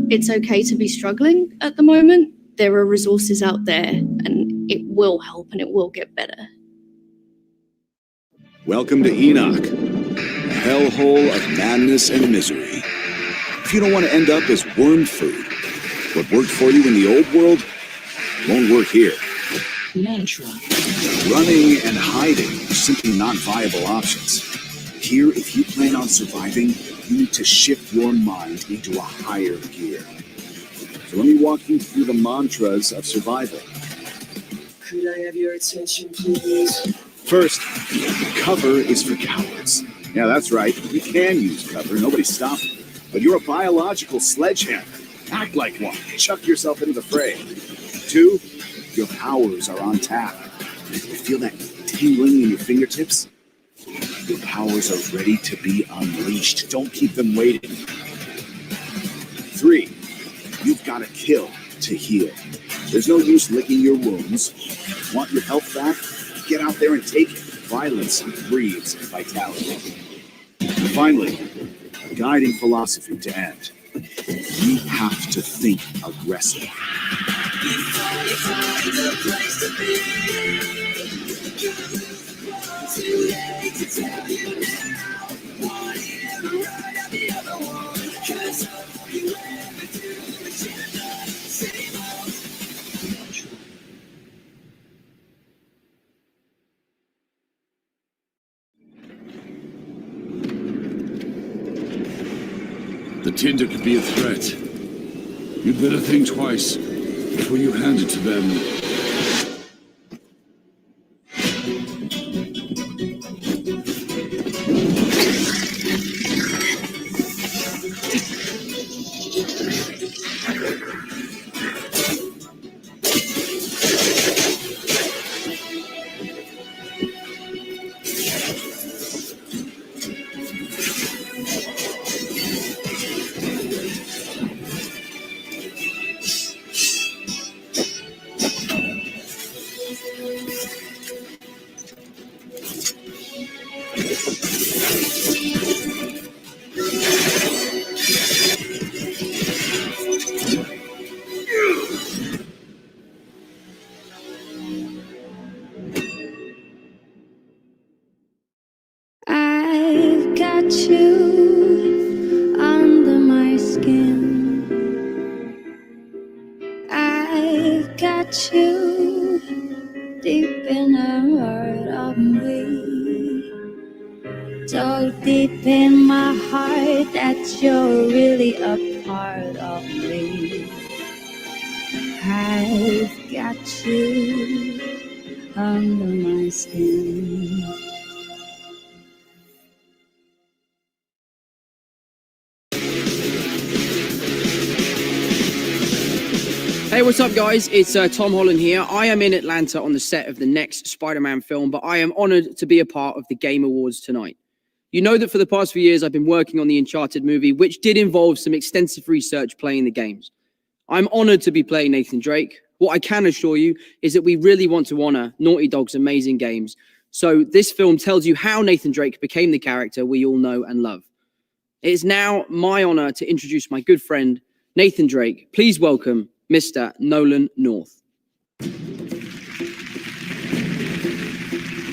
it's okay to be struggling at the moment. There are resources out there and it will help and it will get better. Welcome to Enoch, a hellhole of madness and misery. If you don't want to end up as worm food, what worked for you in the old world won't work here. Mantra. Running and hiding are simply not viable options. Here, if you plan on surviving, you need to shift your mind into a higher gear. So let me walk you through the mantras of survival. Could I have your attention, please? First, cover is for cowards. Yeah, that's right. You can use cover. Nobody's stopping. But you're a biological sledgehammer. Act like one. Chuck yourself into the fray. 2, your powers are on tap. You feel that tingling in your fingertips? Your powers are ready to be unleashed. Don't keep them waiting. 3, you've got to kill to heal. There's no use licking your wounds. Want your health back? Get out there and take it. Violence breeds vitality. And finally, a guiding philosophy to end. You have to think aggressive. Before you find a place to be, too late to tell you now. One ear right at the other one. 'Cause you ever do the same old. The tinder could be a threat. You'd better think twice before you hand it to them. I've got you under my skin. I've got you deep in the heart of me. So deep in my heart that you're really a part of me. I've got you under my skin. Hey, what's up, guys? It's Tom Holland here. I am in Atlanta on the set of the next Spider-Man film, but I am honored to be a part of the Game Awards tonight. You know that for the past few years, I've been working on the Uncharted movie, which did involve some extensive research playing the games. I'm honored to be playing Nathan Drake. What I can assure you is that we really want to honor Naughty Dog's amazing games. So this film tells you how Nathan Drake became the character we all know and love. It is now my honor to introduce my good friend, Nathan Drake. Please welcome Mr. Nolan North.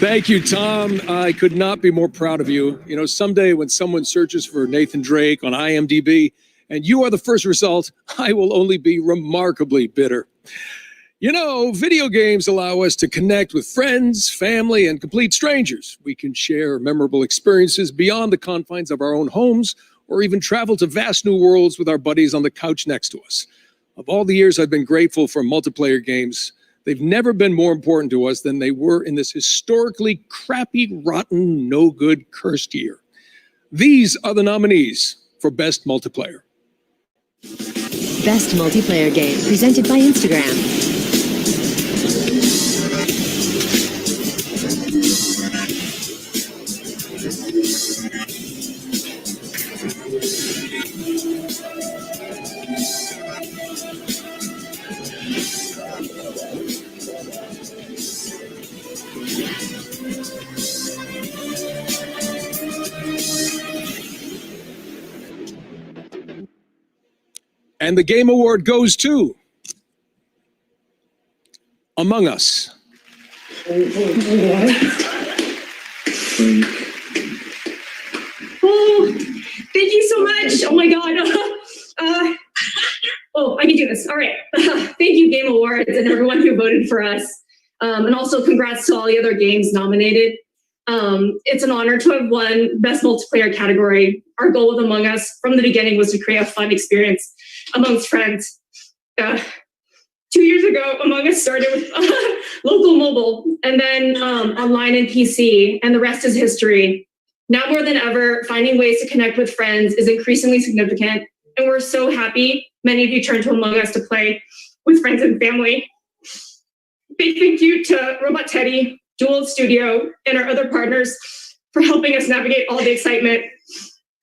Thank you, Tom. I could not be more proud of you. You know, someday when someone searches for Nathan Drake on IMDb and you are the first result, I will only be remarkably bitter. You know, video games allow us to connect with friends, family, and complete strangers. We can share memorable experiences beyond the confines of our own homes or even travel to vast new worlds with our buddies on the couch next to us. Of all the years I've been grateful for multiplayer games, they've never been more important to us than they were in this historically crappy, rotten, no good, cursed year. These are the nominees for Best Multiplayer. Best multiplayer game presented by Instagram. And the Game Award goes to Among Us. Oh gosh, oh my God. I can do this. All right. Thank you, Game Awards, and everyone who voted for us. And also congrats to all the other games nominated. It's an honor to have won Best Multiplayer category. Our goal with Among Us from the beginning was to create a fun experience amongst friends. 2 years ago, Among Us started with local mobile, and then online and PC, and the rest is history. Now more than ever, finding ways to connect with friends is increasingly significant, and we're so happy many of you turned to Among Us to play with friends and family. Big thank you to Robot Teddy, Jewel Studio, and our other partners for helping us navigate all the excitement.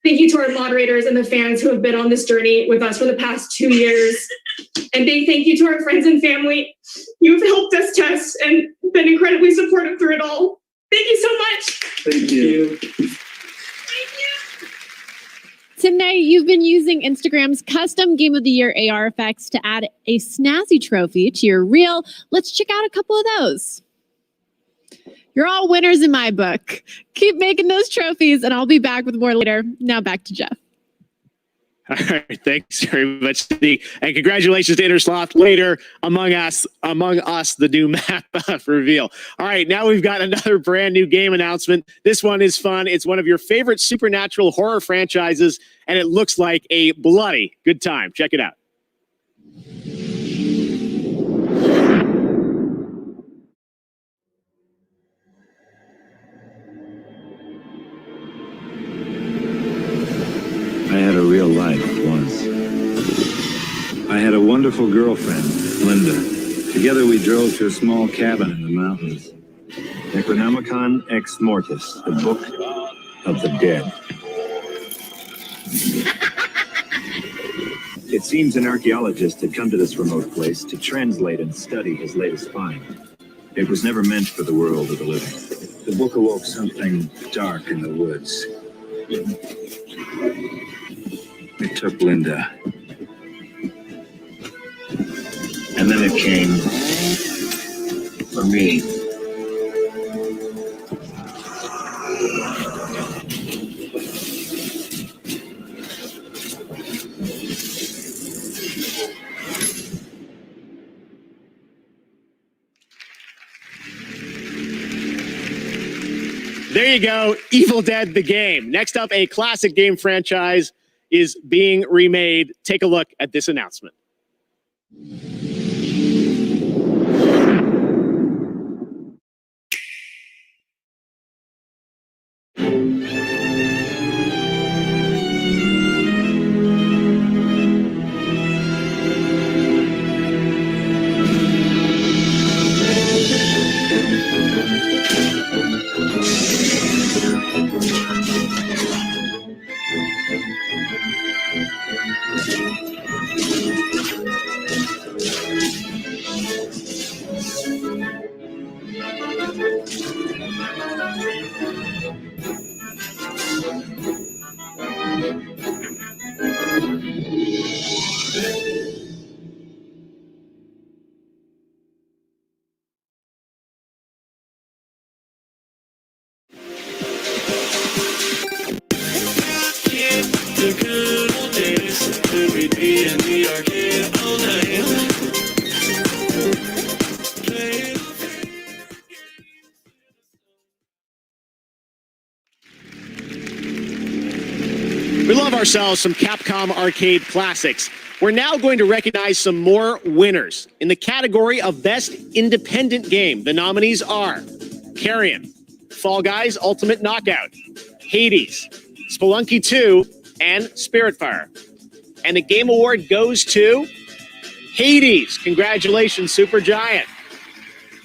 Thank you to our moderators and the fans who have been on this journey with us for the past 2 years. And big thank you to our friends and family. You've helped us test and been incredibly supportive through it all. Thank you so much. Thank you. Tonight, you've been using Instagram's custom Game of the Year AR effects to add a snazzy trophy to your reel. Let's check out a couple of those. You're all winners in my book. Keep making those trophies, and I'll be back with more later. Now back to Jeff. All right, thanks very much, Steve. And congratulations to Intersloth. Later, Among Us, the new map reveal. All right, now we've got another brand new game announcement. This one is fun. It's one of your favorite supernatural horror franchises, and it looks like a bloody good time. Check it out. I had a real life once. I had a wonderful girlfriend, Linda. Together we drove to a small cabin in the mountains. Necronomicon Ex Mortis, the Book of the Dead. It seems an archaeologist had come to this remote place to translate and study his latest find. It was never meant for the world of the living. The book awoke something dark in the woods. It took Linda. And then it came for me. There you go, Evil Dead the game. Next up, a classic game franchise is being remade. Take a look at this announcement. We love ourselves some Capcom arcade classics. We're now going to recognize some more winners. In the category of Best Independent Game, the nominees are Carrion, Fall Guys Ultimate Knockout, Hades, Spelunky 2, and Spiritfire. And the Game Award goes to Hades. Congratulations, Supergiant.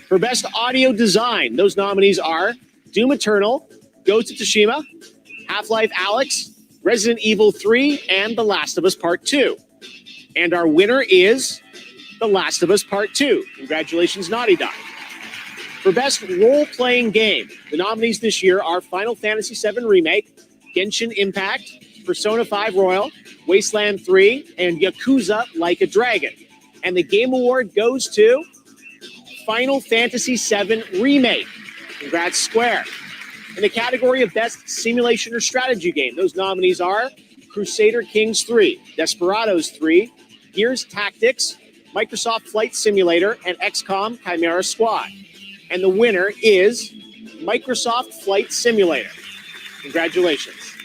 For Best Audio Design, those nominees are Doom Eternal, Ghost of Tsushima, Half-Life Alyx, Resident Evil 3, and The Last of Us Part 2. And our winner is The Last of Us Part 2. Congratulations, Naughty Dog. For Best Role-Playing Game, the nominees this year are Final Fantasy VII Remake, Genshin Impact, Persona 5 Royal, Wasteland 3, and Yakuza Like a Dragon. And the Game Award goes to Final Fantasy VII Remake. Congrats, Square. In the category of Best Simulation or Strategy Game, those nominees are Crusader Kings 3, Desperados 3, Gears Tactics, Microsoft Flight Simulator, and XCOM Chimera Squad. And the winner is Microsoft Flight Simulator. Congratulations.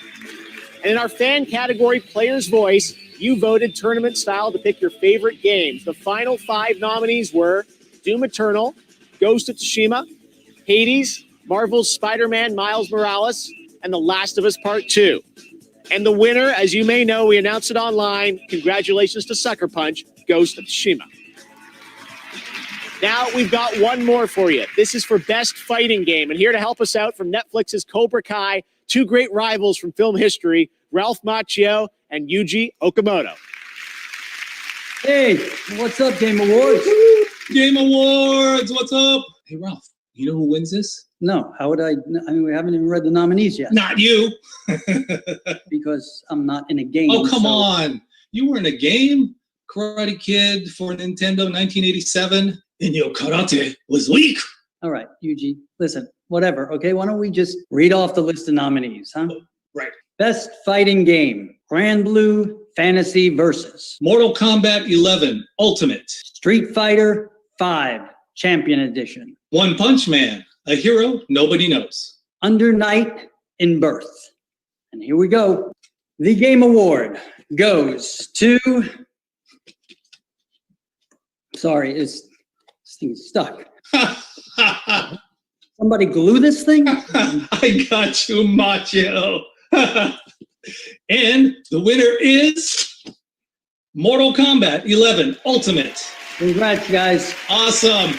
And in our fan category, Player's Voice, you voted tournament style to pick your favorite games. The final 5 nominees were Doom Eternal, Ghost of Tsushima, Hades, Marvel's Spider-Man Miles Morales, and The Last of Us Part 2. And the winner, as you may know, we announced it online. Congratulations to Sucker Punch, Ghost of Tsushima. Now we've got one more for you. This is for Best Fighting Game. And here to help us out from Netflix's Cobra Kai, 2 great rivals from film history, Ralph Macchio and Yuji Okamoto. Hey, what's up, Game Awards? Game Awards, what's up? Hey, Ralph, you know who wins this? No, how would I mean, we haven't even read the nominees yet. Not you. Because I'm not in a game. Oh, come on. You were in a game? Karate Kid for Nintendo 1987, and your karate was weak. All right, Yuji, listen, whatever, okay? Why don't we just read off the list of nominees, huh? Right. Best Fighting Game, Grand Blue Fantasy Versus. Mortal Kombat 11 Ultimate. Street Fighter 5 Champion Edition. One Punch Man, a hero nobody knows. Under Night in Birth. And here we go. The Game Award goes to... Sorry, this thing is stuck. Somebody glue this thing? I got you, Macho. And the winner is Mortal Kombat 11 Ultimate. Congrats, guys. Awesome.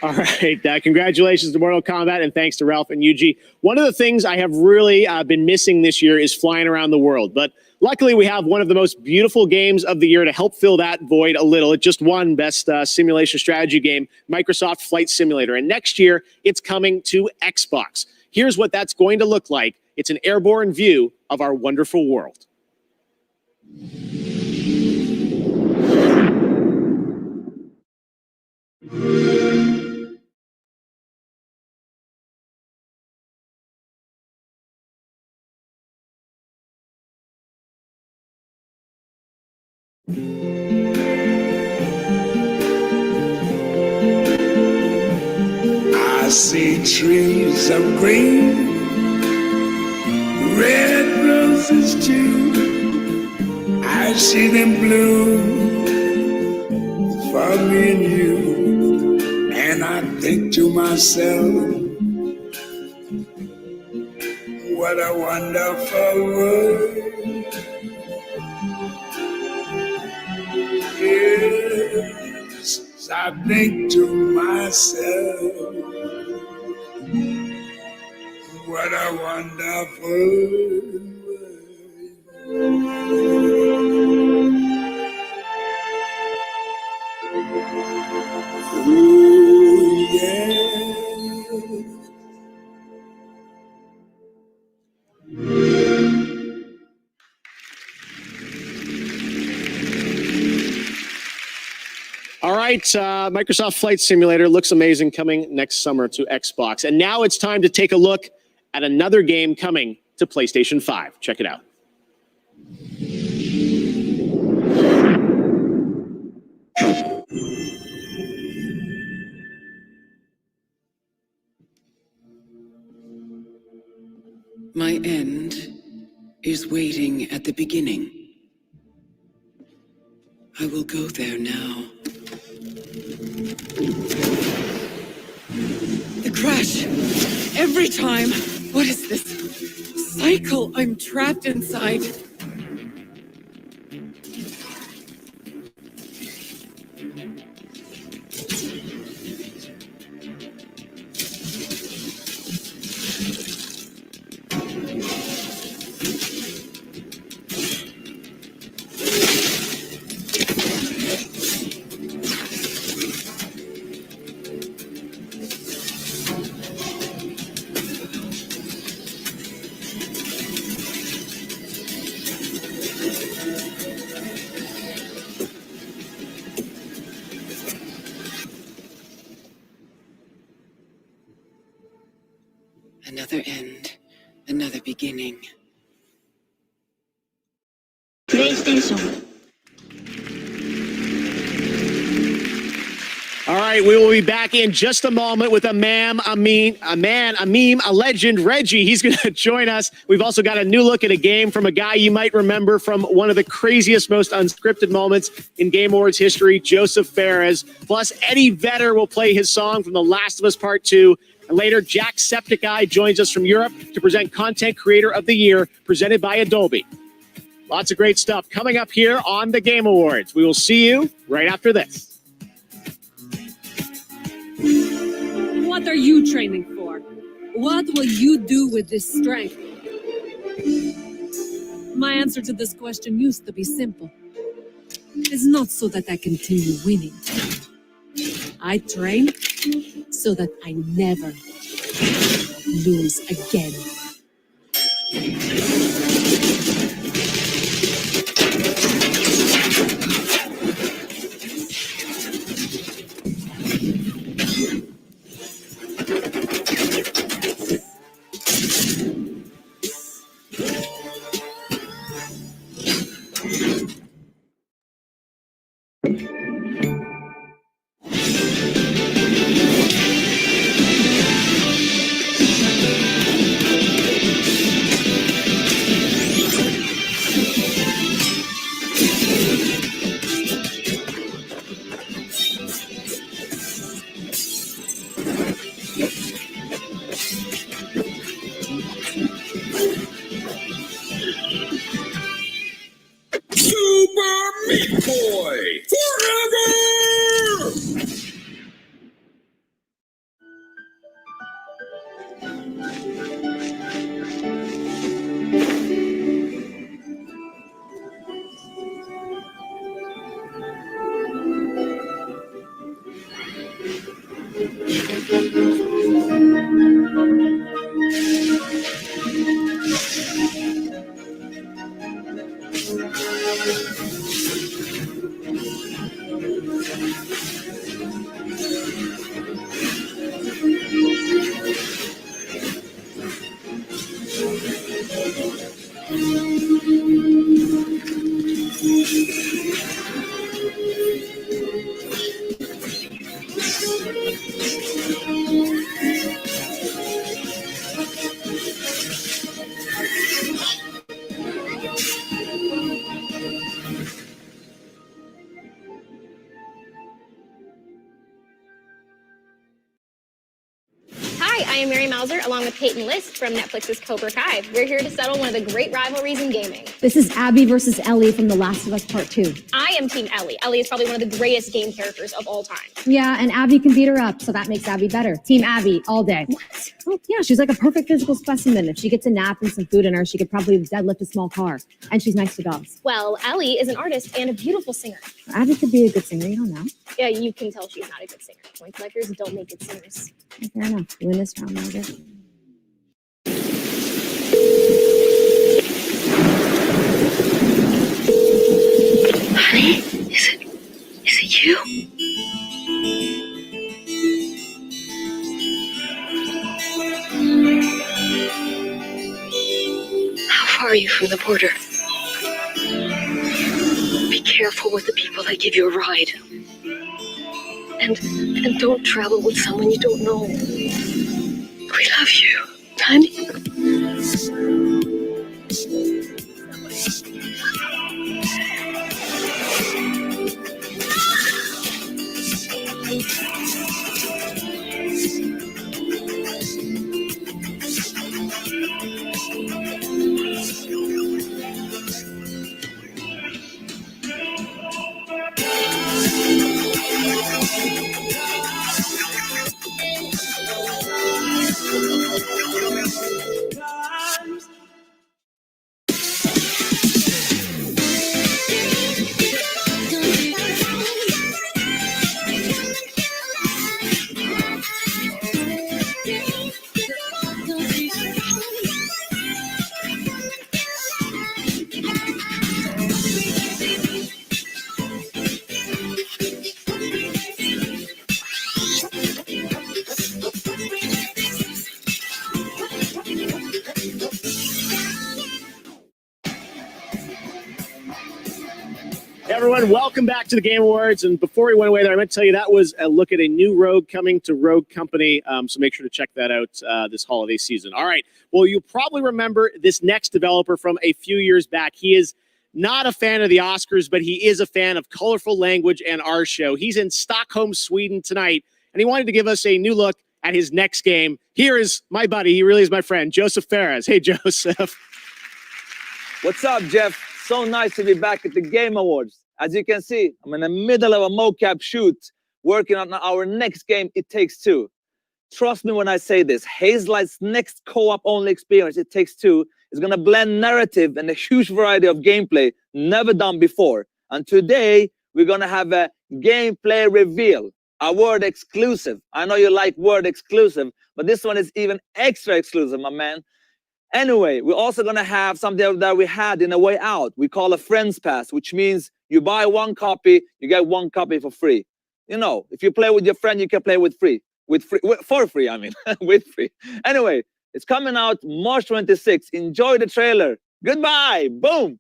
All right. Congratulations to Mortal Kombat, and thanks to Ralph and Yuji. One of the things I have really been missing this year is flying around the world. But luckily, we have one of the most beautiful games of the year to help fill that void a little. It just won Best Simulation Strategy Game, Microsoft Flight Simulator. And next year, it's coming to Xbox. Here's what that's going to look like. It's an airborne view of our wonderful world. I see trees of green, red roses too. I see them bloom for me and you. And I think to myself, what a wonderful world. Yes, I think to myself, what a wonderful world. Ooh, yeah. All right, Microsoft Flight Simulator looks amazing, coming next summer to Xbox. And now it's time to take a look at another game coming to PlayStation 5. Check it out. My end is waiting at the beginning. I will go there now. The crash! Every time! What is this cycle I'm trapped inside? Another end, another beginning. station. All right, we will be back in just a moment with a meme, a legend, Reggie. He's going to join us. We've also got a new look at a game from a guy you might remember from one of the craziest, most unscripted moments in Game Awards history, Joseph Fares. Plus, Eddie Vedder will play his song from The Last of Us Part 2. And later, Jacksepticeye joins us from Europe to present Content Creator of the Year, presented by Adobe. Lots of great stuff coming up here on the Game Awards. We will see you right after this. What are you training for? What will you do with this strength? My answer to this question used to be simple. It's not so that I continue winning. I train so that I never lose again. Super Meat Boy forever! Hi, I am Mary Mauser, along with Peyton List from Netflix's Cobra Kai. We're here to settle one of the great rivalries in gaming. This is Abby versus Ellie from The Last of Us Part 2. I am Team Ellie. Ellie is probably one of the greatest game characters of all time. Yeah, and Abby can beat her up, so that makes Abby better. Team Abby, all day. What? Oh, yeah, she's like a perfect physical specimen. If she gets a nap and some food in her, she could probably deadlift a small car. And she's nice to dogs. Well, Ellie is an artist and a beautiful singer. Abby could be a good singer, you don't know. Yeah, you can tell she's not a good singer. Point collectors don't make good singers. Fair enough. You win this round, Margaret. Honey, is it you? How far are you from the border? Be careful with the people that give you a ride. And don't travel with someone you don't know. We love you, honey. everyone, welcome back to the Game Awards. And before we went away there, I meant to tell you that was a look at a new Rogue coming to Rogue Company. So make sure to check that out this holiday season. All right. Well, you'll probably remember this next developer from a few years back. He is not a fan of the Oscars, but he is a fan of colorful language and our show. He's in Stockholm, Sweden tonight, and he wanted to give us a new look at his next game. Here is my buddy. He really is my friend, Joseph Ferres. Hey, Joseph. What's up, Jeff? So nice to be back at the Game Awards. As you can see, I'm in the middle of a mocap shoot, working on our next game, It Takes Two. Trust me when I say this, Hazelight's next co-op only experience, It Takes Two, is going to blend narrative and a huge variety of gameplay never done before. And today, we're going to have a gameplay reveal, a word exclusive. I know you like word exclusive, but this one is even extra exclusive, my man. Anyway, we're also going to have something that we had in A Way Out. We call a Friends Pass, which means you buy one copy, you get one copy for free. You know, if you play with your friend, you can play for free, I mean, with free. Anyway, it's coming out March 26th. Enjoy the trailer. Goodbye. Boom.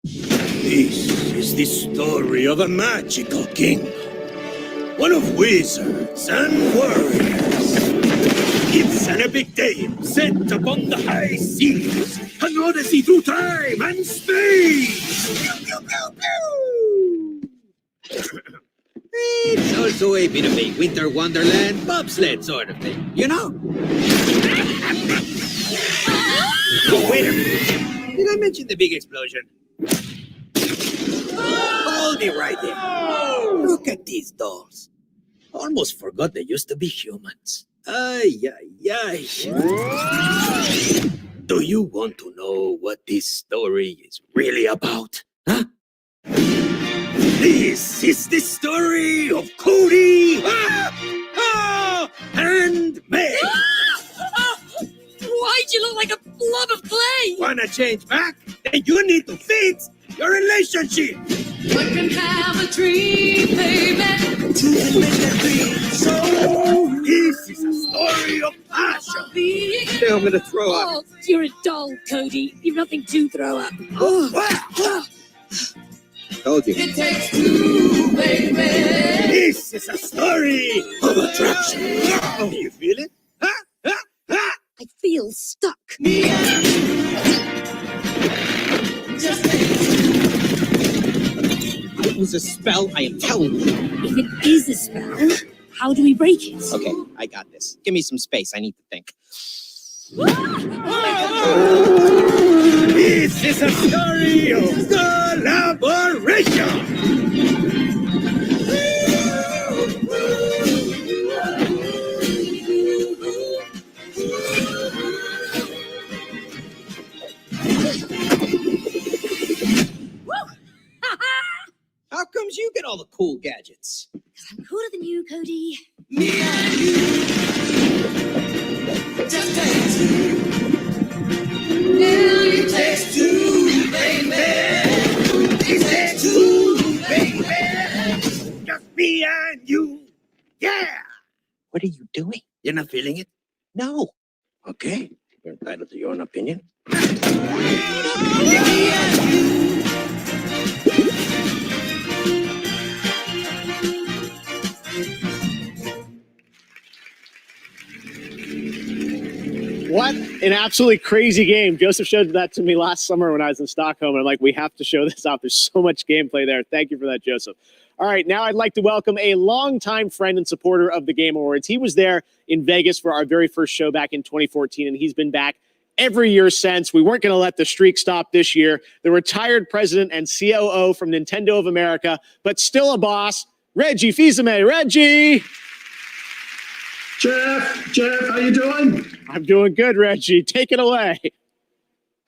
This is the story of a magical king. One of wizards and warriors. It's an epic tale set upon the high seas, an odyssey through time and space. Pew, pew, pew, pew. It's also a bit of a winter wonderland bobsled sort of thing, you know? Oh, wait a minute. Did I mention the big explosion? Hold me right there. Look at these dolls. Almost forgot they used to be humans. Ay, ay, ay. Do you want to know what this story is really about? Huh? This is the story of Cody and Meg. Why'd you look like a blob of clay? Wanna change back? Then you need to fix your relationship. One can have a dream, baby. Two can make a dream. So this is a story of passion. I think I'm gonna throw up. Oh, you're a doll, Cody. You've nothing to throw up. Told you. It takes two, baby. This is a story of attraction. Do you feel it? I feel stuck. Me and you. Just It was a spell, I am telling you. If it is a spell, how do we break it? Okay, I got this. Give me some space. I need to think. This is a story of collaboration. How comes you get all the cool gadgets? Because I'm cooler than you, Cody. Me and you. Just takes two. It takes two, baby. It takes two, baby. Just me and you. Yeah. What are you doing? You're not feeling it? No. Okay. You're entitled to your own opinion. Me and you. What an absolutely crazy game. Joseph showed that to me last summer when I was in Stockholm. And I'm like, we have to show this off. There's so much gameplay there. Thank you for that, Joseph. All right, now I'd like to welcome a longtime friend and supporter of the Game Awards. He was there in Vegas for our very first show back in 2014, and he's been back every year since. We weren't going to let the streak stop this year. The retired president and COO from Nintendo of America, but still a boss, Reggie Fils-Aimé. Reggie! Jeff, how you doing? I'm doing good, Reggie. Take it away.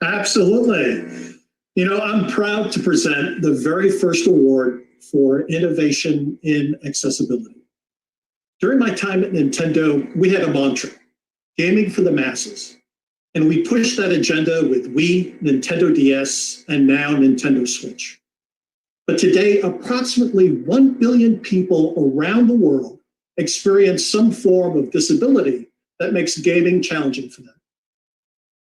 Absolutely. You know, I'm proud to present the very first award for innovation in accessibility. During my time at Nintendo, we had a mantra, gaming for the masses. And we pushed that agenda with Wii, Nintendo DS, and now Nintendo Switch. But today, approximately 1 billion people around the world experience some form of disability that makes gaming challenging for them.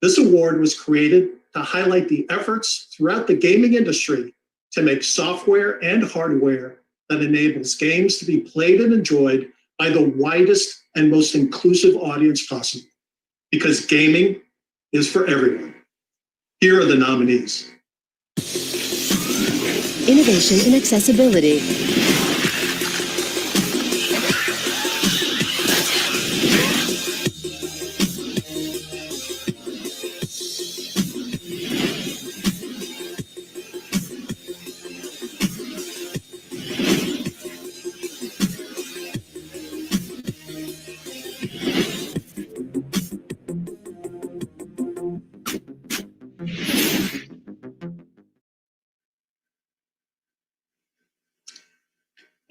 This award was created to highlight the efforts throughout the gaming industry to make software and hardware that enables games to be played and enjoyed by the widest and most inclusive audience possible. Because gaming is for everyone. Here are the nominees. Innovation in accessibility.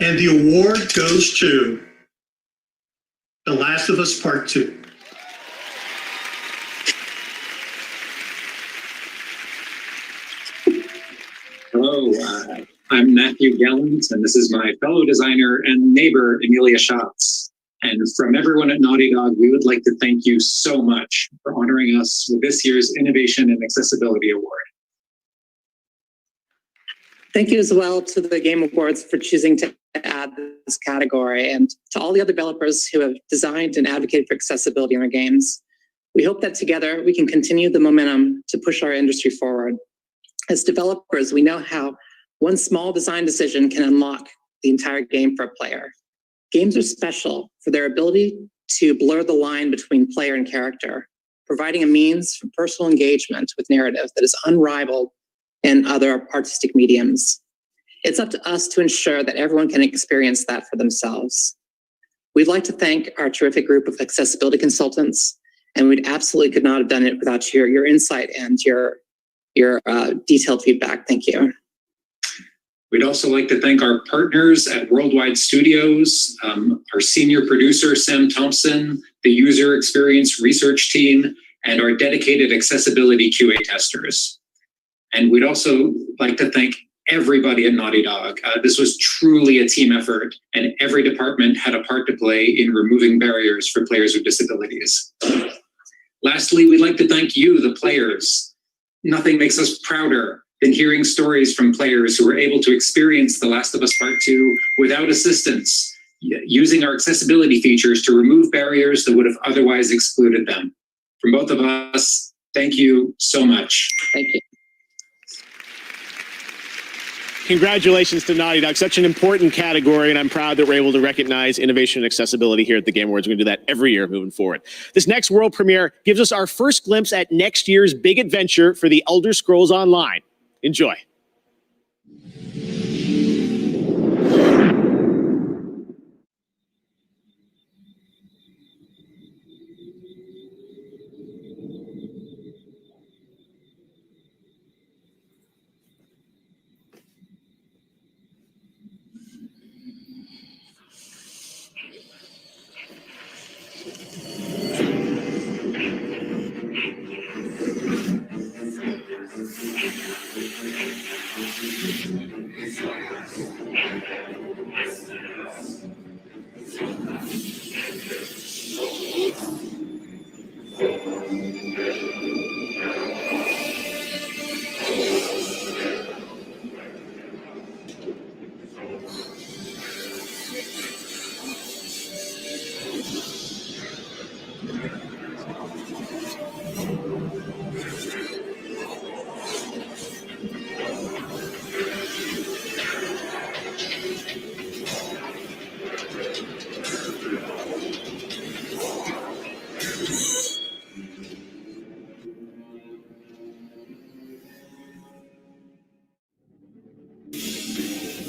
And the award goes to The Last of Us Part 2. Hello, I'm Matthew Gallant, and this is my fellow designer and neighbor, Amelia Schatz. And from everyone at Naughty Dog, we would like to thank you so much for honoring us with this year's Innovation and Accessibility Award. Thank you as well to the Game Awards for choosing to add this category, and to all the other developers who have designed and advocated for accessibility in our games. We hope that together we can continue the momentum to push our industry forward. As developers, we know how one small design decision can unlock the entire game for a player. Games are special for their ability to blur the line between player and character, providing a means for personal engagement with narrative that is unrivaled in other artistic mediums. It's up to us to ensure that everyone can experience that for themselves. We'd like to thank our terrific group of accessibility consultants, and we absolutely could not have done it without your insight and your detailed feedback. Thank you. We'd also like to thank our partners at Worldwide Studios, our senior producer, Sam Thompson, the user experience research team, and our dedicated accessibility QA testers. And we'd also like to thank everybody at Naughty Dog. This was truly a team effort, and every department had a part to play in removing barriers for players with disabilities. Lastly, we'd like to thank you, the players. Nothing makes us prouder than hearing stories from players who were able to experience The Last of Us Part 2 without assistance, using our accessibility features to remove barriers that would have otherwise excluded them. From both of us, thank you so much. Thank you. Congratulations to Naughty Dog. Such an important category, and I'm proud that we're able to recognize innovation and accessibility here at the Game Awards. We're going to do that every year moving forward. This next world premiere gives us our first glimpse at next year's big adventure for the Elder Scrolls Online. Enjoy.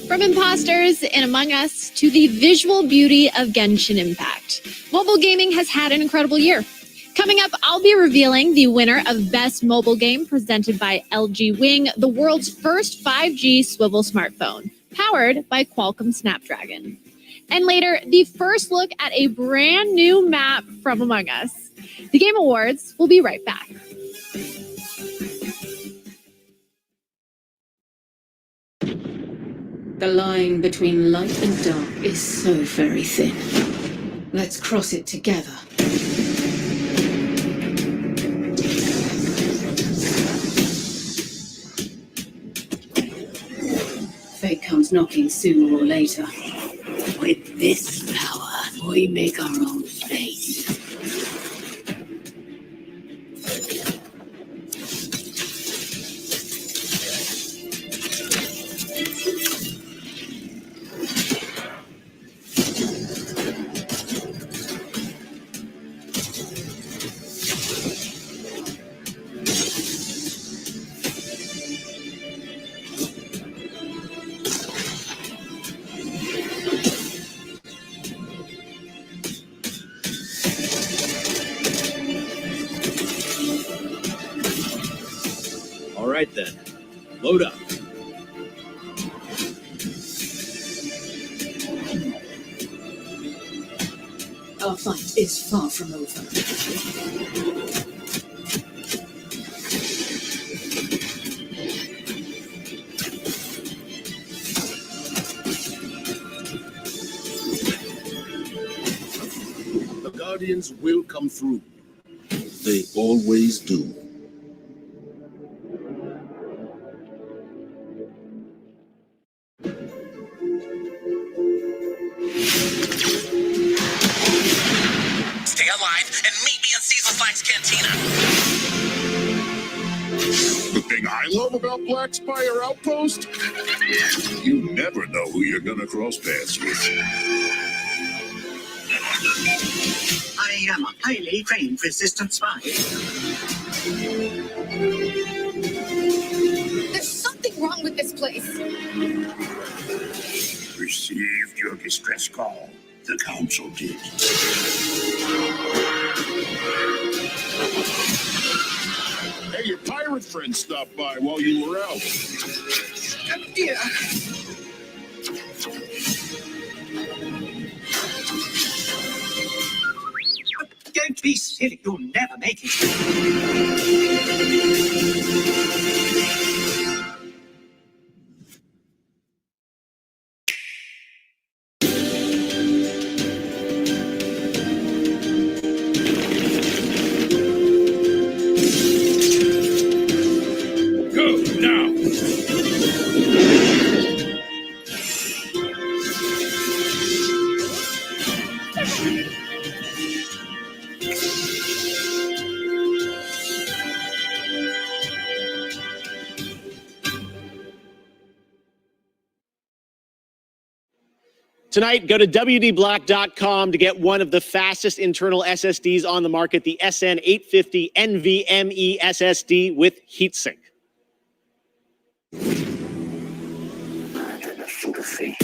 From imposters and Among Us to the visual beauty of Genshin Impact, mobile gaming has had an incredible year. Coming up, I'll be revealing the winner of Best Mobile Game presented by LG Wing, the world's first 5G swivel smartphone, powered by Qualcomm Snapdragon. And later, the first look at a brand new map from Among Us. The Game Awards will be right back. The line between light and dark is so very thin. Let's cross it together. comes knocking sooner or later. With this power, we make our own fate. All right then, load up. Our fight is far from over. The Guardians will come through. They always do. Stay alive and meet me in Caesar Black's Cantina. The thing I love about Black Spire Outpost? You never know who you're gonna cross paths with. I am a highly trained resistance spy. There's something wrong with this place. Received your distress call. The council did. Hey, your pirate friend stopped by while you were out. Dear. Don't be silly, you'll never make it. Go now! Tonight, go to WDBlock.com to get one of the fastest internal SSDs on the market, the SN850 NVMe SSD with heatsink. I had a sympathy.